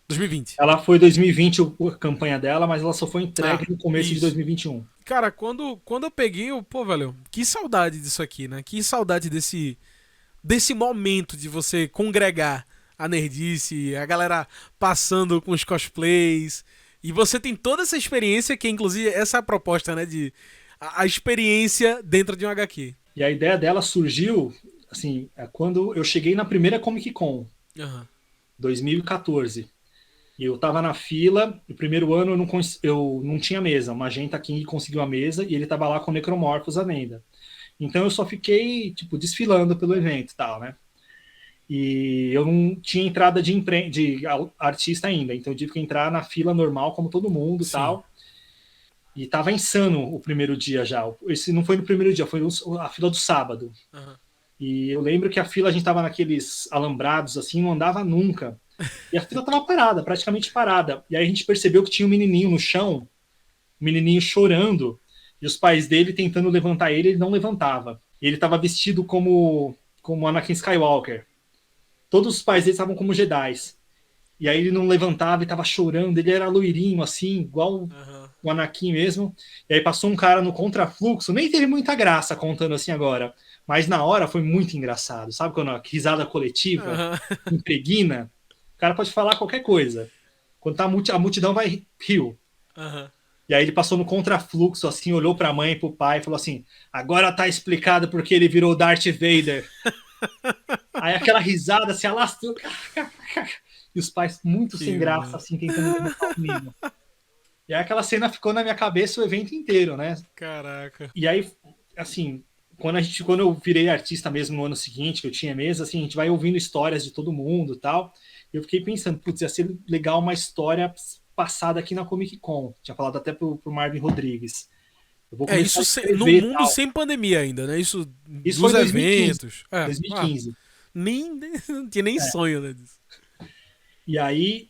2020. Ela foi 2020 a campanha dela, mas ela só foi entregue no começo de 2021. Cara, quando eu peguei, pô, velho, que saudade disso aqui, né? Que saudade desse momento de você congregar a nerdice, a galera passando com os cosplays. E você tem toda essa experiência, que inclusive essa é a proposta, né? A experiência dentro de um HQ. E a ideia dela surgiu, assim, quando eu cheguei na primeira Comic Con, 2014. E eu tava na fila, no primeiro ano eu não tinha mesa. O Magenta King conseguiu a mesa e ele tava lá com o Necromorphos à venda. Então eu só fiquei, tipo, desfilando pelo evento e tal, né? E eu não tinha entrada de artista ainda, então eu tive que entrar na fila normal, como todo mundo e Sim. tal. E tava insano o primeiro dia já. Esse não foi no primeiro dia, foi a fila do sábado. Aham. E eu lembro que a fila, a gente tava naqueles alambrados assim, não andava nunca. E a fila tava parada, praticamente parada. E aí a gente percebeu que tinha um menininho no chão, um menininho chorando, e os pais dele tentando levantar ele não levantava. E ele tava vestido como Anakin Skywalker. Todos os pais dele estavam como Jedi. E aí ele não levantava e tava chorando. Ele era loirinho, assim, igual Aham. o Anakin mesmo. E aí passou um cara no contrafluxo. Nem teve muita graça contando assim agora. Mas na hora foi muito engraçado. Sabe quando a risada coletiva Aham. impregna? O cara pode falar qualquer coisa. Quando tá a multidão vai riu. Aham. E aí ele passou no contrafluxo, assim, olhou pra mãe e pro pai e falou assim: agora tá explicado porque ele virou Darth Vader. Aí aquela risada se alastrou. E os pais muito Que sem graça, massa. assim, tentando levantar o menino. E aí aquela cena ficou na minha cabeça o evento inteiro, né? Caraca. E aí, assim, quando eu virei artista mesmo no ano seguinte, que eu tinha mesa, assim, a gente vai ouvindo histórias de todo mundo e tal. E eu fiquei pensando, putz, ia ser legal uma história passada aqui na Comic Con. Tinha falado até pro Marvin Rodrigues. Eu vou começar a No escrever e mundo tal. sem pandemia ainda, né? Isso Isso foi dos em 2015. eventos. 2015. Não tinha nem É. sonho, né, disso. E aí,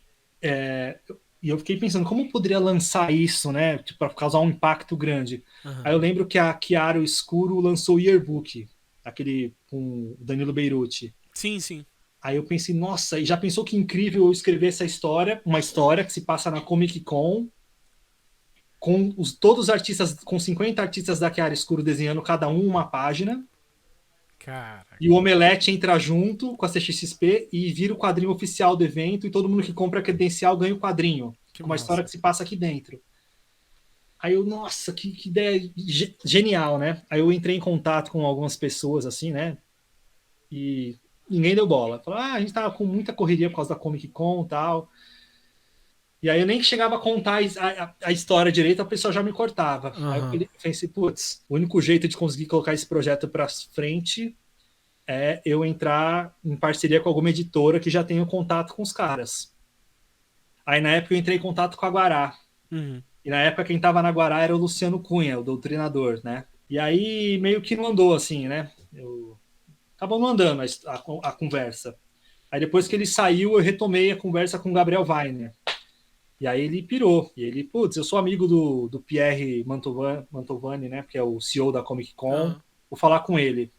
e eu fiquei pensando, como eu poderia lançar isso, né? Tipo, para causar um impacto grande. Aham. Aí eu lembro que a Chiaro Escuro lançou o Yearbook, aquele com o Danilo Beirute. Sim, sim. Aí eu pensei, nossa, e já pensou que incrível eu escrever essa história, uma história que se passa na Comic Con, com todos os artistas, com 50 artistas da Chiara Escuro desenhando cada um uma página, Caraca. e o Omelete entra junto com a CXXP e vira o quadrinho oficial do evento, e todo mundo que compra a credencial ganha o quadrinho, Que com uma história massa. que se passa aqui dentro. Aí eu, nossa, que ideia genial, né? Aí eu entrei em contato com algumas pessoas, assim, né? E ninguém deu bola. Falaram, a gente tava com muita correria por causa da Comic Con e tal. E aí eu nem chegava a contar a história direito, a pessoa já me cortava. Aí eu Aham. pensei, putz, o único jeito de conseguir colocar esse projeto para frente é eu entrar em parceria com alguma editora que já tenha contato com os caras. Aí na época eu entrei em contato com a Guará. Uhum. E na época quem tava na Guará era o Luciano Cunha, o doutrinador, né? E aí meio que não andou assim, né? Acabou não andando a conversa. Aí depois que ele saiu, eu retomei a conversa com o Gabriel Weiner. E aí ele pirou. E ele, putz, eu sou amigo do Pierre Mantovani, né? Que é o CEO da Comic Con. Aham. Vou falar com ele.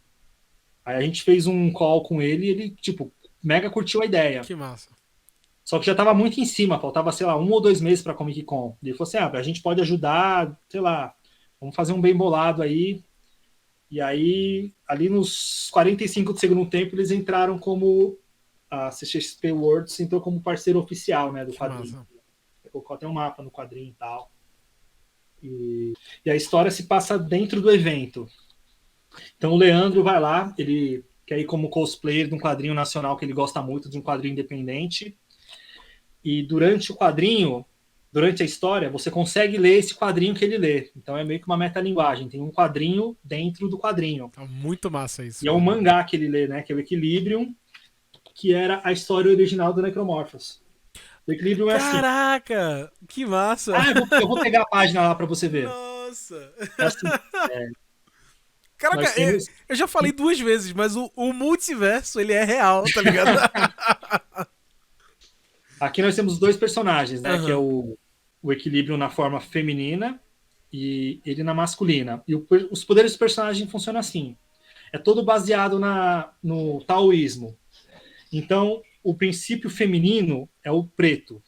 Aí a gente fez um call com ele e ele, tipo, mega curtiu a ideia. Que massa. Só que já tava muito em cima, faltava, sei lá, 1 ou 2 meses pra Comic Con. E ele falou assim: a gente pode ajudar, sei lá, vamos fazer um bem bolado aí. E aí, ali nos 45 do segundo tempo, eles entraram como a CXP Worlds entrou como parceiro oficial, né, do Que quadrinho. massa. Colocou até um mapa no quadrinho e tal. E a história se passa dentro do evento. Então o Leandro vai lá, ele quer ir como cosplayer de um quadrinho nacional que ele gosta muito, de um quadrinho independente. E durante o quadrinho, durante a história, você consegue ler esse quadrinho que ele lê. Então é meio que uma metalinguagem. Tem um quadrinho dentro do quadrinho. Tá muito massa isso, E é um velho. mangá que ele lê, né? Que é o Equilibrium, que era a história original do Necromorphos. O Equilibrium é assim. Caraca! Que massa! Eu vou pegar a página lá para você ver. Nossa! É assim. Caraca, Nós temos. eu já falei 2 vezes, mas o multiverso, ele é real, tá ligado? Aqui nós temos 2 personagens, né? Que é Aham. o Equilibrium na forma feminina e ele na masculina. E os poderes do personagem funcionam assim. É todo baseado no taoísmo. Então, o princípio feminino é o preto.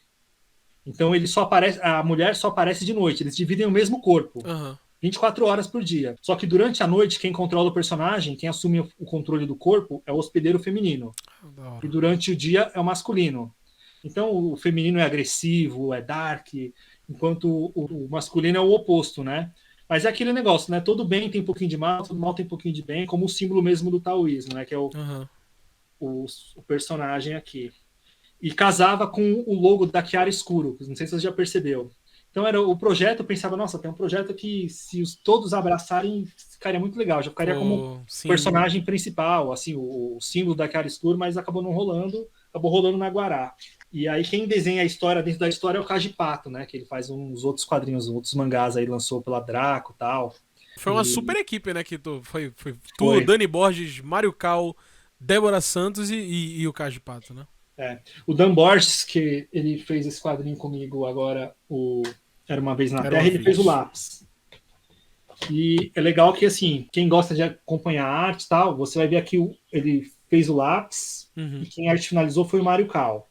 Então, ele só aparece, a mulher só aparece de noite. Eles dividem o mesmo corpo, Aham. 24 horas por dia. Só que durante a noite, quem controla o personagem, quem assume o controle do corpo, é o hospedeiro feminino. Da E hora. durante o dia é o masculino. Então, o feminino é agressivo, é dark, enquanto o masculino é o oposto, né? Mas é aquele negócio, né? Todo bem tem um pouquinho de mal, todo mal tem um pouquinho de bem, como o símbolo mesmo do taoísmo, né? Que é Aham. o personagem aqui. E casava com o logo da Chiara Escuro, não sei se você já percebeu. Então era o projeto, eu pensava, nossa, tem um projeto que se todos abraçarem, ficaria muito legal. Já ficaria como sim. personagem principal, assim, o símbolo da Chiaris Tour, mas acabou não rolando, acabou rolando na Guará. E aí quem desenha a história dentro da história é o Kaji Pato, né? Que ele faz uns outros quadrinhos, outros mangás aí, lançou pela Draco e tal. Foi uma super equipe, né? Que foi tu, Dani Borges, Mário Cal, Débora Santos e o Kaji Pato, né? O Dan Borges, que ele fez esse quadrinho comigo agora, Era Uma Vez na Terra, ele fez o lápis. E é legal que, assim, quem gosta de acompanhar a arte e tal, você vai ver aqui, ele fez o lápis, e quem arte finalizou foi o Mário Cal.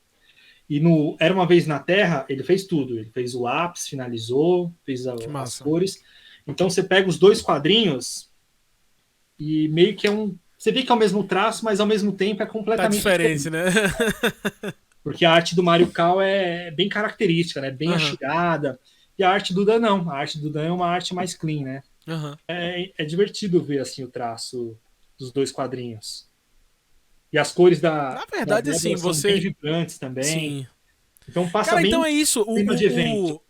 E no Era Uma Vez na Terra, ele fez tudo. Ele fez o lápis, finalizou, fez as cores. Então você pega os dois quadrinhos e meio que você vê que é o mesmo traço, mas ao mesmo tempo é completamente diferente, né? Porque a arte do Mário Cal é bem característica, né? Bem achigada. E a arte do Dan não. A arte do Dan é uma arte mais clean, né? É divertido ver assim o traço dos dois quadrinhos. E as cores Na verdade, assim, são bem vibrantes também. Sim. Então passa Cara, bem então é isso. clima de evento.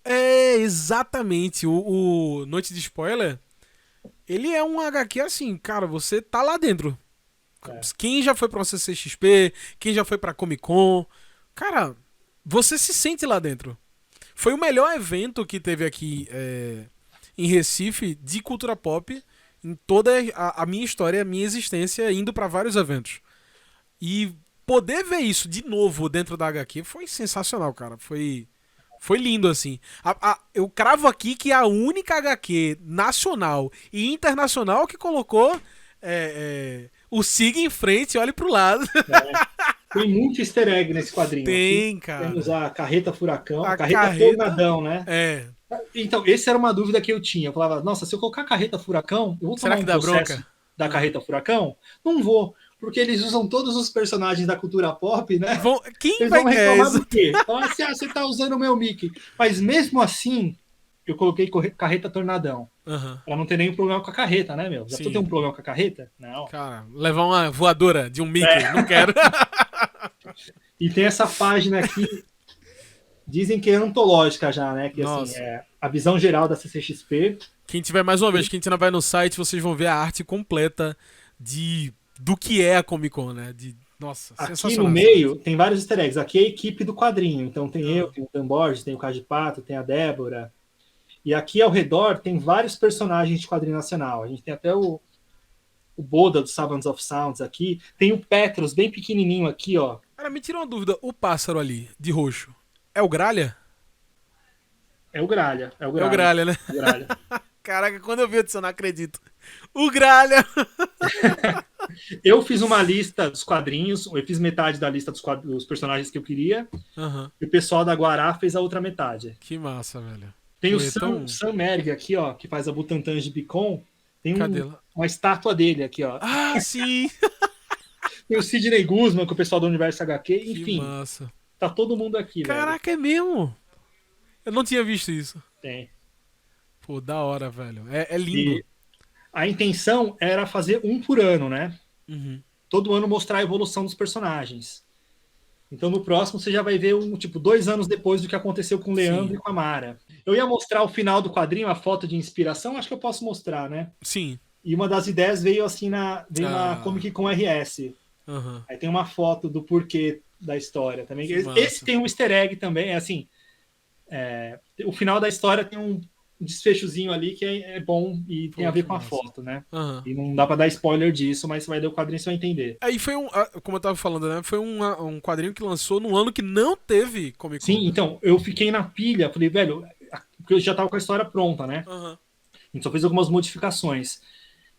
Exatamente. O Noite de Spoiler, ele é um HQ assim, cara, você tá lá dentro. Quem já foi pra uma CCXP, quem já foi pra Comic Con, cara, você se sente lá dentro. Foi o melhor evento que teve aqui em Recife de cultura pop em toda a minha história, a minha existência, indo pra vários eventos. E poder ver isso de novo dentro da HQ foi sensacional, cara. Foi lindo, assim. Eu cravo aqui que a única HQ nacional e internacional que colocou o siga em frente e olhe pro lado. Tem muito easter egg nesse quadrinho. Tem, aqui. cara. Temos a Carreta Furacão, a Carreta Tornadão, né? Então, essa era uma dúvida que eu tinha. Eu falava, nossa, se eu colocar Carreta Furacão, eu vou tomar um processo da Carreta Furacão? Não vou. Porque eles usam todos os personagens da cultura pop, né? Quem vai reclamar do quê? Então, assim, você tá usando o meu Mickey. Mas mesmo assim, eu coloquei Carreta Tornadão. Pra não ter nenhum problema com a carreta, né, meu? Já tô tendo um problema com a carreta? Não. Cara, levar uma voadora de um Mickey, não quero. E tem essa página aqui, dizem que é antológica já, né? Que assim, é a visão geral da CCXP. Quem tiver, mais uma vez, quem vai no site, vocês vão ver a arte completa do que é a Comic Con, né? Nossa, aqui no meio tem vários easter eggs. Aqui é a equipe do quadrinho. Então tem eu, tem o Dan Borges, tem o Kaji Pato, tem a Débora. E aqui ao redor tem vários personagens de quadrinho nacional. A gente tem até o Boda do Savants of Sounds aqui. Tem o Petros, bem pequenininho aqui, ó. Cara, me tira uma dúvida. O pássaro ali, de roxo, é o Gralha? É o Gralha. É o Gralha, né? É o Gralha. Caraca, quando eu vi isso, eu não acredito. O Gralha! Eu fiz uma lista dos quadrinhos, eu fiz metade da lista dos personagens que eu queria, e o pessoal da Guará fez a outra metade. Que massa, velho. Tem o Sam Merg aqui, ó, que faz a Butantan de Bicon. Tem uma estátua dele aqui, ó. Ah, sim! Tem o Sidney Guzman, com o pessoal do Universo HQ, enfim. Que massa. Tá todo mundo aqui, Caraca, velho. É mesmo? Eu não tinha visto isso. Tem. Pô, da hora, velho. É lindo. E a intenção era fazer um por ano, né? Todo ano mostrar a evolução dos personagens. Então no próximo você já vai ver 2 anos depois do que aconteceu com o Leandro e com a Mara. Eu ia mostrar o final do quadrinho, a foto de inspiração, acho que eu posso mostrar, né? Sim. E uma das ideias veio assim na Comic Con RS. Aí tem uma foto do porquê da história também. Esse tem um easter egg também, é assim. O final da história tem um desfechozinho ali que é bom e tem a ver com a foto, né? E não dá pra dar spoiler disso, mas você vai ler o quadrinho e você vai entender. Aí foi como eu tava falando, né? Foi um quadrinho que lançou num ano que não teve Comic Con. Sim, então, eu fiquei na pilha, falei, velho, porque eu já tava com a história pronta, né? A gente só fez algumas modificações.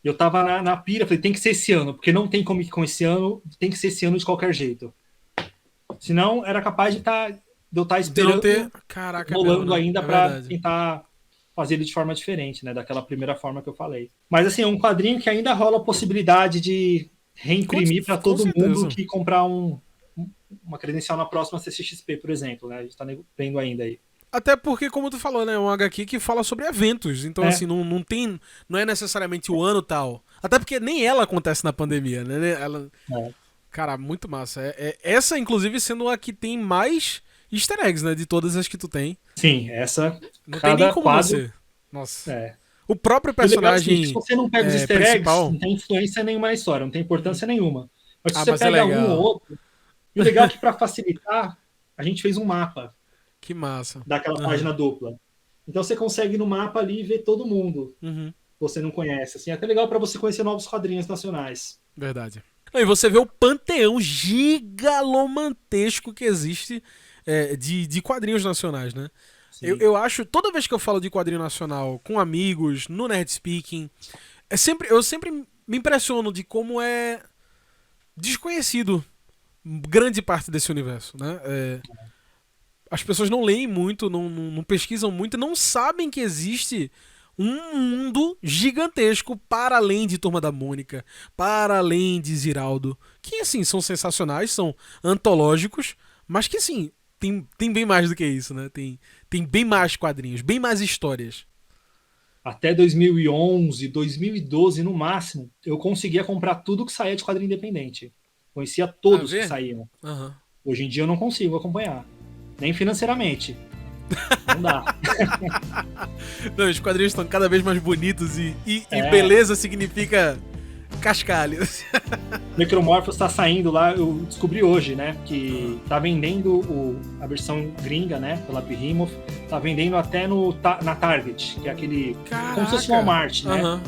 Eu tava na pilha, falei, tem que ser esse ano, porque não tem Comic Con esse ano, tem que ser esse ano de qualquer jeito. Senão, era capaz de eu estar esperando, rolando ainda pra tentar fazer ele de forma diferente, né? Daquela primeira forma que eu falei. Mas, assim, é um quadrinho que ainda rola a possibilidade de reimprimir para todo mundo que comprar uma credencial na próxima CCXP, por exemplo, né? A gente tá vendo ainda aí. Até porque, como tu falou, né? É um HQ que fala sobre eventos. Então, assim, não é necessariamente o ano tal. Até porque nem ela acontece na pandemia, né? Cara, muito massa. Essa, inclusive, sendo a que tem mais easter eggs, né? De todas as que tu tem. Sim, essa. Não tem nem Cada como quadro. você. Nossa. É. O próprio O legal é o seguinte, personagem se você não pega os easter principal... eggs, não tem influência nenhuma na história, não tem importância nenhuma. Mas se Ah, você mas é pega legal. um ou outro. E o legal é que, para facilitar, a gente fez um mapa Que massa. daquela Aham. página dupla. Então você consegue no mapa ali ver todo mundo Uhum. que você não conhece. Assim, é até legal para você conhecer novos quadrinhos nacionais. Verdade. E você vê o panteão gigalomantesco que existe de quadrinhos nacionais, né? Sim. Eu acho, toda vez que eu falo de quadrinho nacional com amigos, no Nerd Speaking, eu sempre me impressiono de como é desconhecido grande parte desse universo, né? As pessoas não leem muito, não pesquisam muito, não sabem que existe um mundo gigantesco para além de Turma da Mônica, para além de Ziraldo, que assim são sensacionais, são antológicos, mas que assim tem bem mais do que isso, né? Tem bem mais quadrinhos, bem mais histórias. Até 2011, 2012 no máximo, eu conseguia comprar tudo que saía de quadrinho independente. Conhecia todos Ah, vê? que saíam. Uhum. Hoje em dia eu não consigo acompanhar. Nem financeiramente. Não dá. Não, os quadrinhos estão cada vez mais bonitos e É. beleza significa cascalho. Necromorphos tá saindo lá, eu descobri hoje, né? Que tá vendendo a versão gringa, né? Pela Behemoth. Tá vendendo até na Target, que é aquele. Caraca. Como se fosse Walmart, né? Uhum.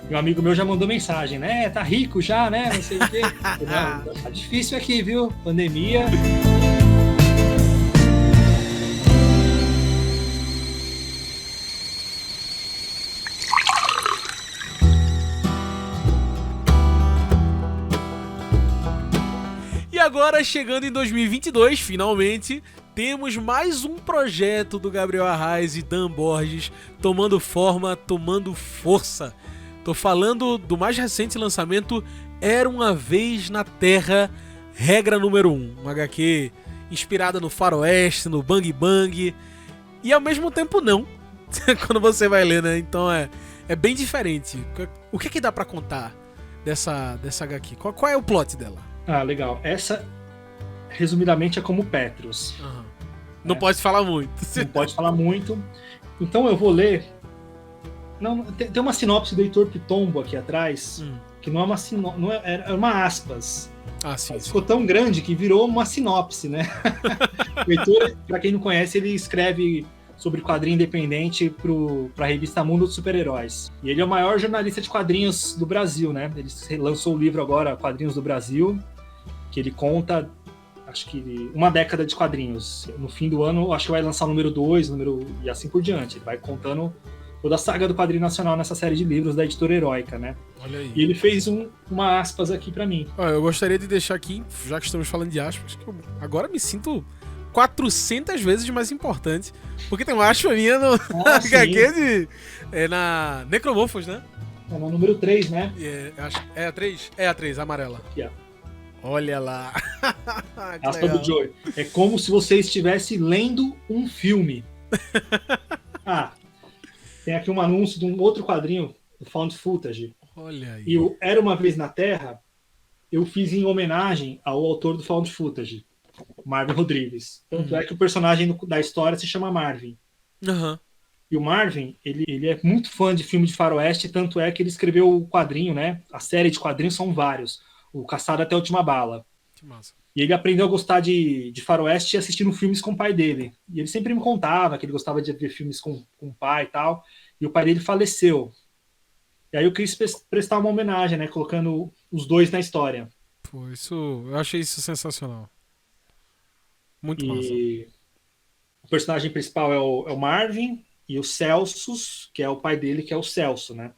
E um amigo meu já mandou mensagem, né? Tá rico já, né? Não sei o quê. Não, tá difícil aqui, viu? Pandemia. E agora, chegando em 2022, finalmente, temos mais um projeto do Gabriel Arraes e Dan Borges tomando forma, tomando força. Tô falando do mais recente lançamento, Era Uma Vez na Terra, regra número 1. Um HQ inspirada no faroeste, no bang bang, e ao mesmo tempo não, quando você vai ler, né? Então é bem diferente. O que dá pra contar dessa HQ? Qual é o plot dela? Ah, legal. Essa, resumidamente, é como Petrus. Uhum. Não pode falar muito. Não pode falar muito. Então eu vou ler. Não, tem uma sinopse do Heitor Pitombo aqui atrás, que não é uma sinopse, é uma aspas. Ah, sim. Ficou tão grande que virou uma sinopse, né? O Heitor, pra quem não conhece, ele escreve sobre quadrinho independente pra revista Mundo dos Super-Heróis. E ele é o maior jornalista de quadrinhos do Brasil, né? Ele lançou o livro agora, Quadrinhos do Brasil, que ele conta, acho que uma década de quadrinhos. No fim do ano, acho que vai lançar o número 2, e assim por diante. Ele vai contando toda a saga do quadrinho nacional nessa série de livros da editora Heróica, né? Olha aí. E ele fez uma aspas aqui pra mim. Eu gostaria de deixar aqui, já que estamos falando de aspas, que eu agora me sinto 400 vezes mais importante, porque tem uma aspa minha no HQ na Necromorphos, né? É no número 3, né? É a 3? É a 3, a amarela. Aqui, ó. Olha lá. Que Aspa legal. do Joey. É como se você estivesse lendo um filme. Tem aqui um anúncio de um outro quadrinho, o Found Footage. Olha aí. E o Era Uma Vez na Terra, eu fiz em homenagem ao autor do Found Footage, Marvin Rodrigues. Tanto é que o personagem da história se chama Marvin. Uhum. E o Marvin, ele é muito fã de filme de faroeste, tanto é que ele escreveu o quadrinho, né? A série de quadrinhos são vários. O Caçado até a Última Bala. Que massa. E ele aprendeu a gostar de faroeste assistindo filmes com o pai dele. E ele sempre me contava que ele gostava de ver filmes com o pai e tal. E o pai dele faleceu. E aí eu quis prestar uma homenagem, né? Colocando os dois na história. Pô, eu achei isso sensacional. Muito massa. O personagem principal é o Marvin e o Celsus, que é o pai dele, que é o Celso, né?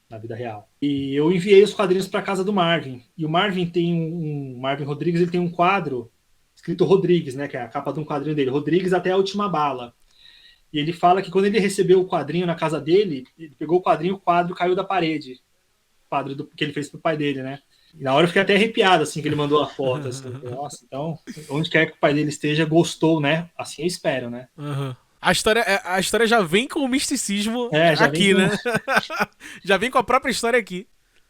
Na vida real. E eu enviei os quadrinhos para casa do Marvin. E o Marvin tem Marvin Rodrigues, ele tem um quadro escrito Rodrigues, né? Que é a capa de um quadrinho dele. Rodrigues até a Última Bala. E ele fala que quando ele recebeu o quadrinho na casa dele, ele pegou o quadrinho, o quadro caiu da parede. O quadro que ele fez pro pai dele, né? E na hora eu fiquei até arrepiado, assim, que ele mandou a foto. Assim. Nossa, então, onde quer que o pai dele esteja, gostou, né? Assim eu espero, né? Uhum. A história já vem com o misticismo já aqui, né? Já vem com a própria história aqui.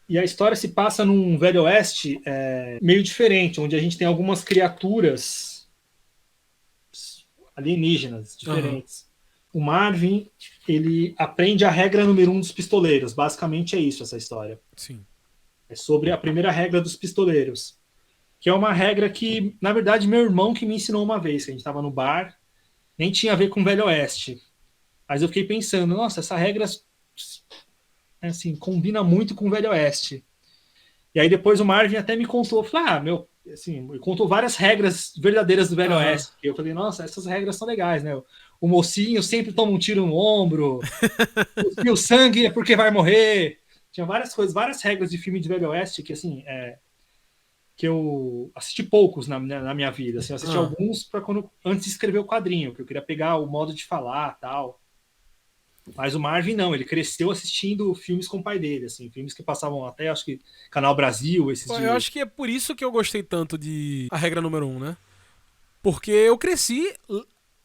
E a história se passa num Velho Oeste meio diferente, onde a gente tem algumas criaturas alienígenas diferentes. O Marvin, ele aprende a regra número 1 dos pistoleiros. Basicamente é isso, essa história. Sim. É sobre a primeira regra dos pistoleiros. Que é uma regra que, na verdade, meu irmão que me ensinou uma vez, que a gente estava no bar, nem tinha a ver com o Velho Oeste. Mas eu fiquei pensando, nossa, essa regra assim, combina muito com o Velho Oeste. E aí depois o Marvin até me contou, falou, assim, me contou várias regras verdadeiras do Velho Oeste. E eu falei, nossa, essas regras são legais, né? O mocinho sempre toma um tiro no ombro, e o sangue é porque vai morrer. Tinha várias coisas, várias regras de filme de Velho Oeste que, assim, que eu assisti poucos na minha vida. Assim, eu assisti alguns antes de escrever o quadrinho, que eu queria pegar o modo de falar e tal. Mas o Marvin não, ele cresceu assistindo filmes com o pai dele, assim, filmes que passavam até, acho que, Canal Brasil, esses Eu acho que é por isso que eu gostei tanto de A Regra Número 1, né? Porque eu cresci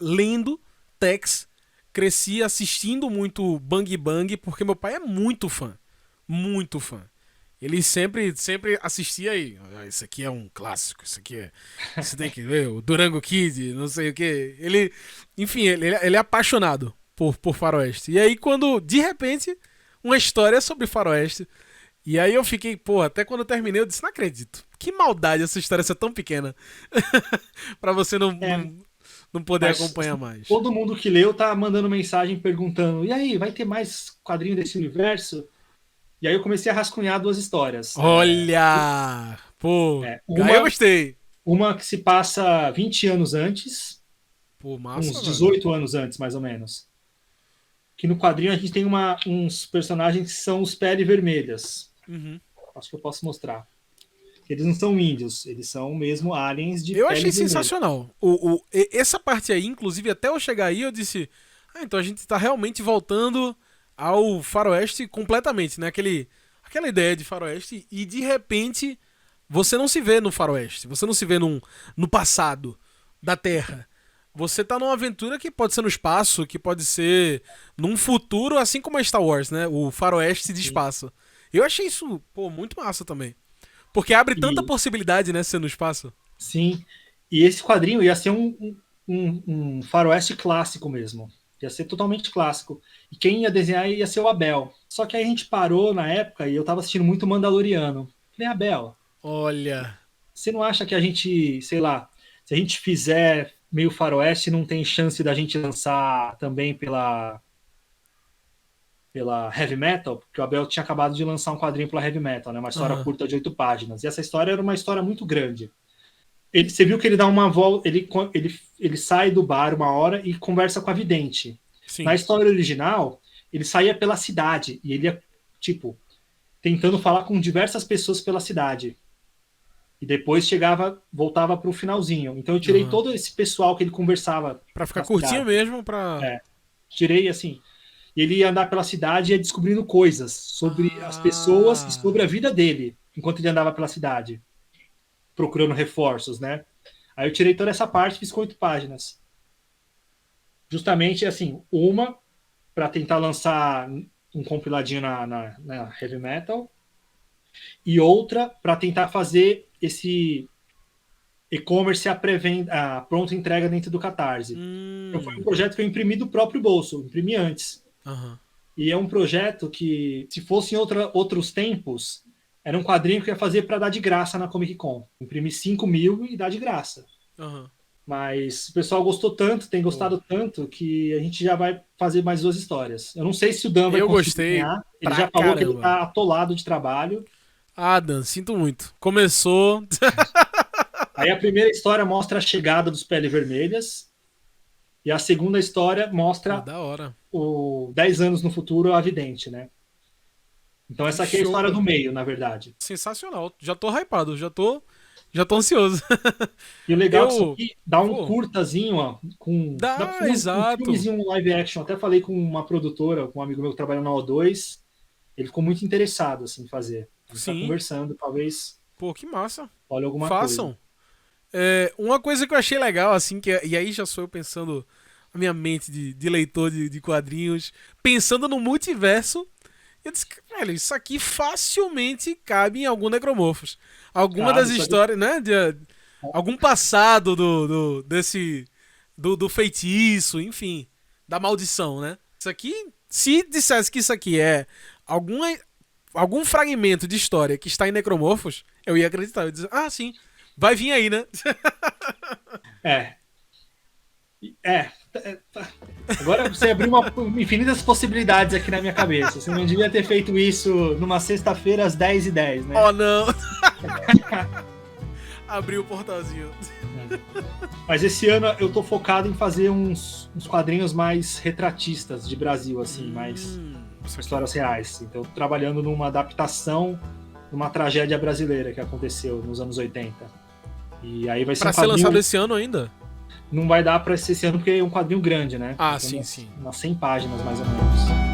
lendo Tex, cresci assistindo muito Bang Bang, porque meu pai é muito fã. Muito fã. Ele sempre assistia aí. Isso aqui é um clássico, isso aqui é. Você tem que ver, o Durango Kid, não sei o quê. Enfim, ele é apaixonado por faroeste. E aí, quando, de repente, uma história sobre faroeste. E aí eu fiquei, até quando eu terminei, eu disse, não acredito. Que maldade essa história ser tão pequena. Pra você não poder acompanhar mais. Todo mundo que leu tá mandando mensagem perguntando, e aí, vai ter mais quadrinho desse universo? E aí eu comecei a rascunhar 2 histórias. Olha! Aí eu gostei. Uma que se passa 20 anos antes, Massa, uns 18 anos antes, mais ou menos. Que no quadrinho a gente tem uns personagens que são os pele vermelhas. Uhum. Acho que eu posso mostrar. Eles não são índios, eles são mesmo aliens de Eu pele achei vermelha. sensacional. Essa parte aí, inclusive, até eu chegar aí, eu disse, então a gente tá realmente voltando ao faroeste completamente, né? Aquela ideia de faroeste, e de repente você não se vê no faroeste, você não se vê no passado da Terra. Você tá numa aventura que pode ser no espaço, que pode ser num futuro, assim como a Star Wars, né? O faroeste de espaço. Eu achei isso, muito massa também. Porque abre tanta possibilidade, né, ser no espaço. Sim, e esse quadrinho ia ser um faroeste clássico mesmo. Ia ser totalmente clássico. E quem ia desenhar ia ser o Abel. Só que aí a gente parou na época e eu tava assistindo muito Mandaloriano. Falei, Abel, olha, você não acha que a gente, sei lá, se a gente fizer meio faroeste, não tem chance da gente lançar também pela Heavy Metal? Porque o Abel tinha acabado de lançar um quadrinho pela Heavy Metal, né? Uma história curta de 8 páginas. E essa história era uma história muito grande. Você viu que ele dá uma volta, ele sai do bar uma hora e conversa com a vidente. sim. Na história original, ele saía pela cidade e ele ia, tentando falar com diversas pessoas pela cidade. E depois voltava pro finalzinho. Então eu tirei todo esse pessoal que ele conversava. Pra ficar curtinho mesmo, Tirei assim. E ele ia andar pela cidade e ia descobrindo coisas sobre as pessoas e sobre a vida dele, enquanto ele andava pela cidade, procurando reforços, né? Aí eu tirei toda essa parte, fiz com 8 páginas. Justamente, assim, uma para tentar lançar um compiladinho na Heavy Metal e outra para tentar fazer esse e-commerce a pronta entrega dentro do Catarse. Então foi um projeto que eu imprimi do próprio bolso, imprimi antes. E é um projeto que, se fosse em outros tempos, era um quadrinho que eu ia fazer para dar de graça na Comic Con. Imprimi 5.000 e dar de graça. Mas o pessoal gostou tanto, tem gostado tanto, que a gente já vai fazer mais 2 histórias. Eu não sei se o Dan vai conseguir ganhar. Ele já falou que ele tá atolado de trabalho. Dan, sinto muito. Começou. Aí a primeira história mostra a chegada dos Pele Vermelhas. E a segunda história mostra da hora. 10 anos no futuro, a Vidente, né? Então essa aqui é a história do meio, na verdade. Sensacional. Já tô hypado, já tô ansioso. E o legal é que isso aqui dá um curtazinho, ó. Exato. Um filmezinho live action. Até falei com uma produtora, com um amigo meu que trabalha na O2. Ele ficou muito interessado, assim, em fazer. A gente tá conversando, talvez... que massa. Olha alguma Façam. coisa. Uma coisa que eu achei legal, assim, e aí já sou eu pensando, a minha mente de leitor de quadrinhos, pensando no multiverso, eu disse, velho, isso aqui facilmente cabe em algum Necromorphos. Alguma das histórias, né, algum passado do feitiço, enfim, da maldição, né? Isso aqui, se dissesse que isso aqui é algum fragmento de história que está em Necromorphos, eu ia acreditar. Eu ia dizer, sim, vai vir aí, né? Agora você abriu infinitas possibilidades aqui na minha cabeça. Você não devia ter feito isso numa sexta-feira às 10h10, né? Oh, não! Abriu o portalzinho. Mas esse ano eu tô focado em fazer uns quadrinhos mais retratistas de Brasil, assim, mais histórias reais. Então, tô trabalhando numa adaptação de uma tragédia brasileira que aconteceu nos anos 80. E aí vai ser pra ser lançado esse ano ainda? Não vai dar pra ser esse ano porque é um quadrinho grande, né? Então, sim. Umas 100 páginas, mais ou menos.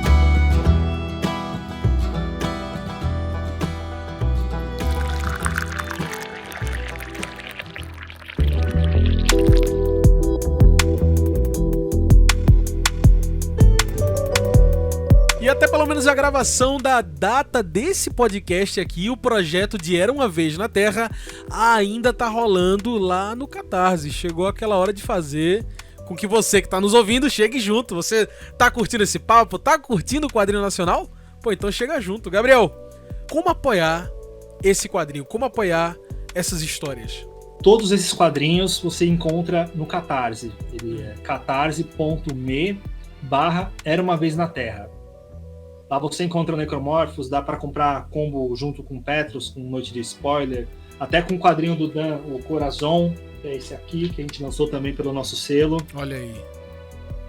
E até pelo menos a gravação da data desse podcast aqui, o projeto de Era Uma Vez na Terra ainda tá rolando lá no Catarse. Chegou aquela hora de fazer com que você que tá nos ouvindo chegue junto. Você tá curtindo esse papo? Tá curtindo o quadrinho nacional? Pô, então chega junto. Gabriel, como apoiar esse quadrinho? Como apoiar essas histórias? Todos esses quadrinhos você encontra no Catarse. Ele é catarse.me/Era Uma Vez na Terra. Lá você encontra o Necromorphos, dá para comprar combo junto com Petros, com Noite de Spoiler, até com o quadrinho do Dan, o Corazon, que é esse aqui, que a gente lançou também pelo nosso selo. Olha aí.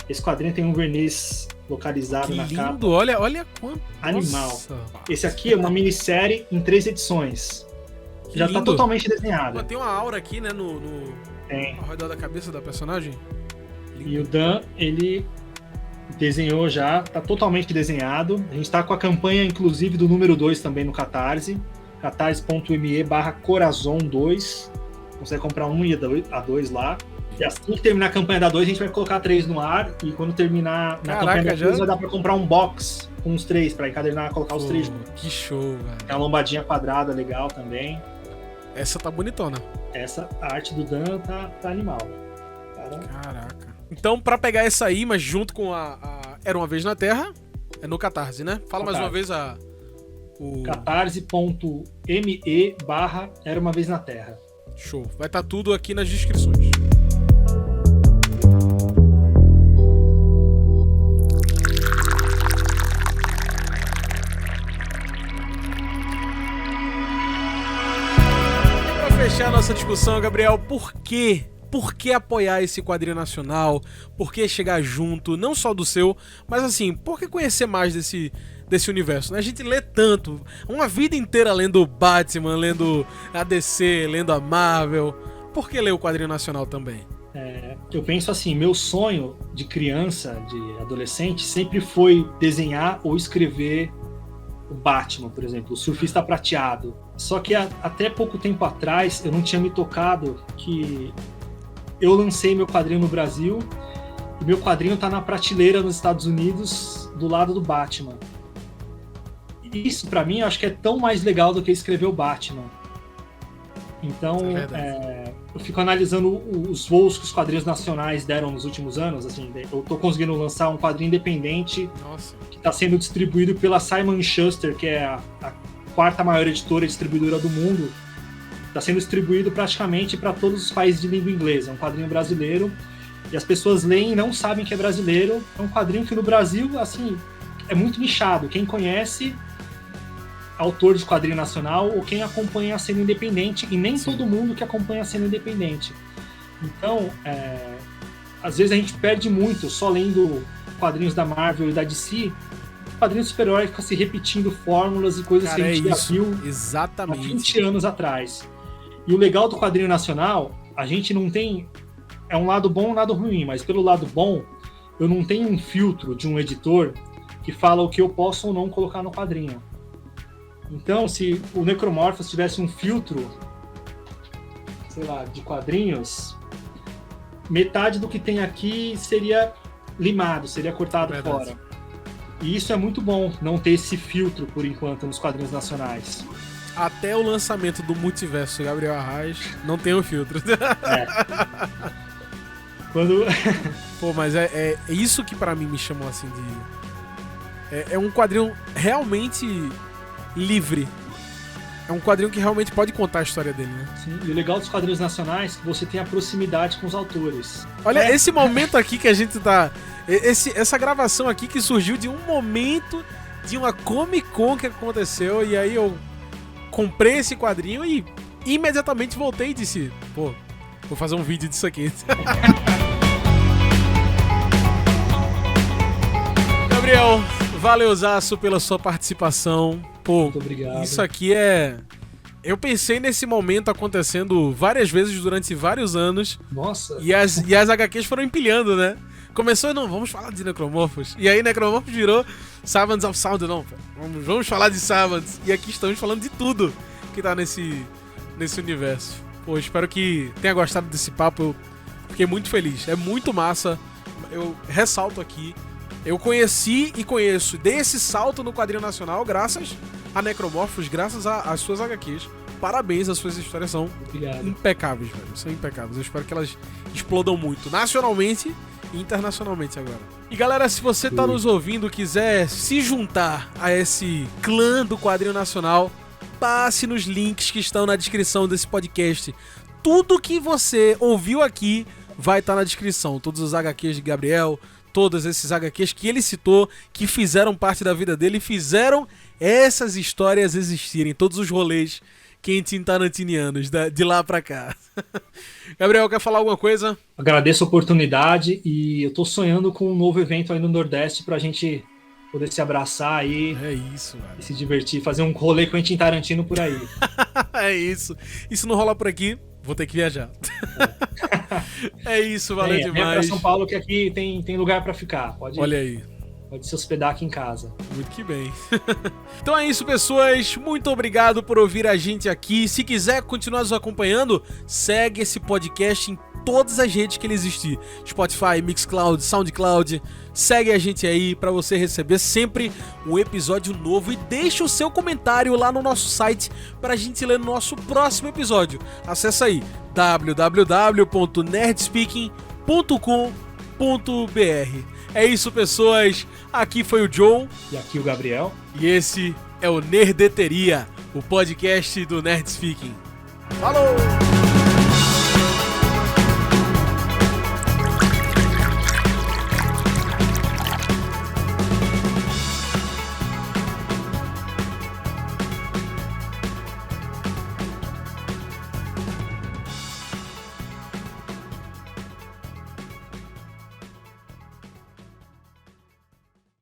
Esse quadrinho tem um verniz localizado que na lindo. capa. Olha quanto. Animal. Nossa. Esse aqui é uma minissérie em 3 edições. Que já lindo. tá totalmente desenhado. Tem uma aura aqui, né, Tem. ao redor da cabeça da personagem. Lindo. E o Dan, ele desenhou já, tá totalmente desenhado. A gente tá com a campanha, inclusive, do número 2 também no Catarse. catarse.me/Corazon2. Consegue comprar 1 e a 2 lá. E assim que terminar a campanha da 2, a gente vai colocar 3 no ar. E quando terminar na campanha da 2, vai dar pra comprar um box com os 3, pra encadernar, colocar os 3. Que show, velho. Tem uma lombadinha quadrada legal também. Essa tá bonitona. Essa arte do Dan tá animal. Caraca. Então, pra pegar essa aí, mas junto com a Era Uma Vez na Terra, é no Catarse, né? Fala mais uma vez o catarse.me/Era Uma Vez na Terra. Show. Vai estar tudo aqui nas descrições. Pra fechar a nossa discussão, Gabriel, por quê? Por que apoiar esse quadrinho nacional? Por que chegar junto, não só do seu, mas assim, por que conhecer mais desse universo? Né? A gente lê tanto, uma vida inteira lendo Batman, lendo a DC, lendo a Marvel. Por que ler o quadrinho nacional também? Eu penso assim, meu sonho de criança, de adolescente, sempre foi desenhar ou escrever o Batman, por exemplo, o Surfista Prateado. Só que até pouco tempo atrás eu não tinha me tocado que eu lancei meu quadrinho no Brasil e meu quadrinho tá na prateleira nos Estados Unidos do lado do Batman. E isso, pra mim, eu acho que é tão mais legal do que escrever o Batman. Então, eu fico analisando os voos que os quadrinhos nacionais deram nos últimos anos. Assim, eu tô conseguindo lançar um quadrinho independente. Nossa. Que está sendo distribuído pela Simon & Schuster, que é a 4ª maior editora e distribuidora do mundo. Está sendo distribuído praticamente para todos os países de língua inglesa. É um quadrinho brasileiro e as pessoas leem e não sabem que é brasileiro. É um quadrinho que no Brasil, assim, é muito nichado. Quem conhece autor de quadrinho nacional ou quem acompanha a cena independente, e nem todo mundo que acompanha a cena independente. Então, às vezes a gente perde muito só lendo quadrinhos da Marvel e da DC. Quadrinhos super-herói fica se repetindo fórmulas e coisas que a gente já viu exatamente há 20 anos atrás. E o legal do quadrinho nacional, a gente não tem... É um lado bom e um lado ruim, mas pelo lado bom, eu não tenho um filtro de um editor que fala o que eu posso ou não colocar no quadrinho. Então, se o Necromorphos tivesse um filtro, sei lá, de quadrinhos, metade do que tem aqui seria limado, seria cortado fora. E isso é muito bom, não ter esse filtro, por enquanto, nos quadrinhos nacionais. Até o lançamento do Multiverso Gabriel Arraes não tem o filtro. Quando... Pô, mas é isso que pra mim me chamou assim de... É um quadrinho realmente livre. É um quadrinho que realmente pode contar a história dele, né? Sim, e o legal dos quadrinhos nacionais é que você tem a proximidade com os autores. Olha, esse momento aqui que a gente tá... Essa gravação aqui que surgiu de um momento de uma Comic Con que aconteceu, e aí eu comprei esse quadrinho e imediatamente voltei e disse, pô, vou fazer um vídeo disso aqui. Gabriel, valeuzaço pela sua participação. Pô, muito obrigado. Isso aqui é... Eu pensei nesse momento acontecendo várias vezes durante vários anos. Nossa. E as HQs foram empilhando, né? Começou, não, vamos falar de Necromorphos. E aí Necromorphos virou Savants of Sound, não. Vamos falar de Savants. E aqui estamos falando de tudo que tá nesse universo. Pô, espero que tenha gostado desse papo. Eu fiquei muito feliz. É muito massa. Eu ressalto aqui. Eu conheci e conheço, dei esse salto no quadrinho nacional graças a Necromorphos, graças às suas HQs. Parabéns, as suas histórias são impecáveis, velho. São impecáveis. Eu espero que elas explodam muito, nacionalmente e internacionalmente agora. E galera, se você tá nos ouvindo, quiser se juntar a esse clã do quadrinho nacional, passe nos links que estão na descrição desse podcast. Tudo que você ouviu aqui vai estar na descrição. Todos os HQs de Gabriel, todos esses HQs que ele citou, que fizeram parte da vida dele e fizeram essas histórias existirem. Todos os rolês Quentin Tarantinianos, de lá pra cá. Gabriel, quer falar alguma coisa? Agradeço a oportunidade e eu tô sonhando com um novo evento aí no Nordeste pra gente poder se abraçar aí. É isso, velho. E se divertir, fazer um rolê Quentin Tarantino por aí. É isso. Isso não rola por aqui, vou ter que viajar. É isso, valeu demais. Vem pra São Paulo que aqui tem lugar pra ficar. Olha aí. Pode se hospedar aqui em casa. Muito que bem. Então é isso, pessoas. Muito obrigado por ouvir a gente aqui. Se quiser continuar nos acompanhando, segue esse podcast em todas as redes que ele existir. Spotify, Mixcloud, Soundcloud. Segue a gente aí para você receber sempre um episódio novo. E deixa o seu comentário lá no nosso site pra gente ler no nosso próximo episódio. Acesse aí www.nerdspeaking.com.br. É isso, pessoas. Aqui foi o Joe. E aqui o Gabriel. E esse é o Nerdeteria, o podcast do Nerd Speaking. Falou!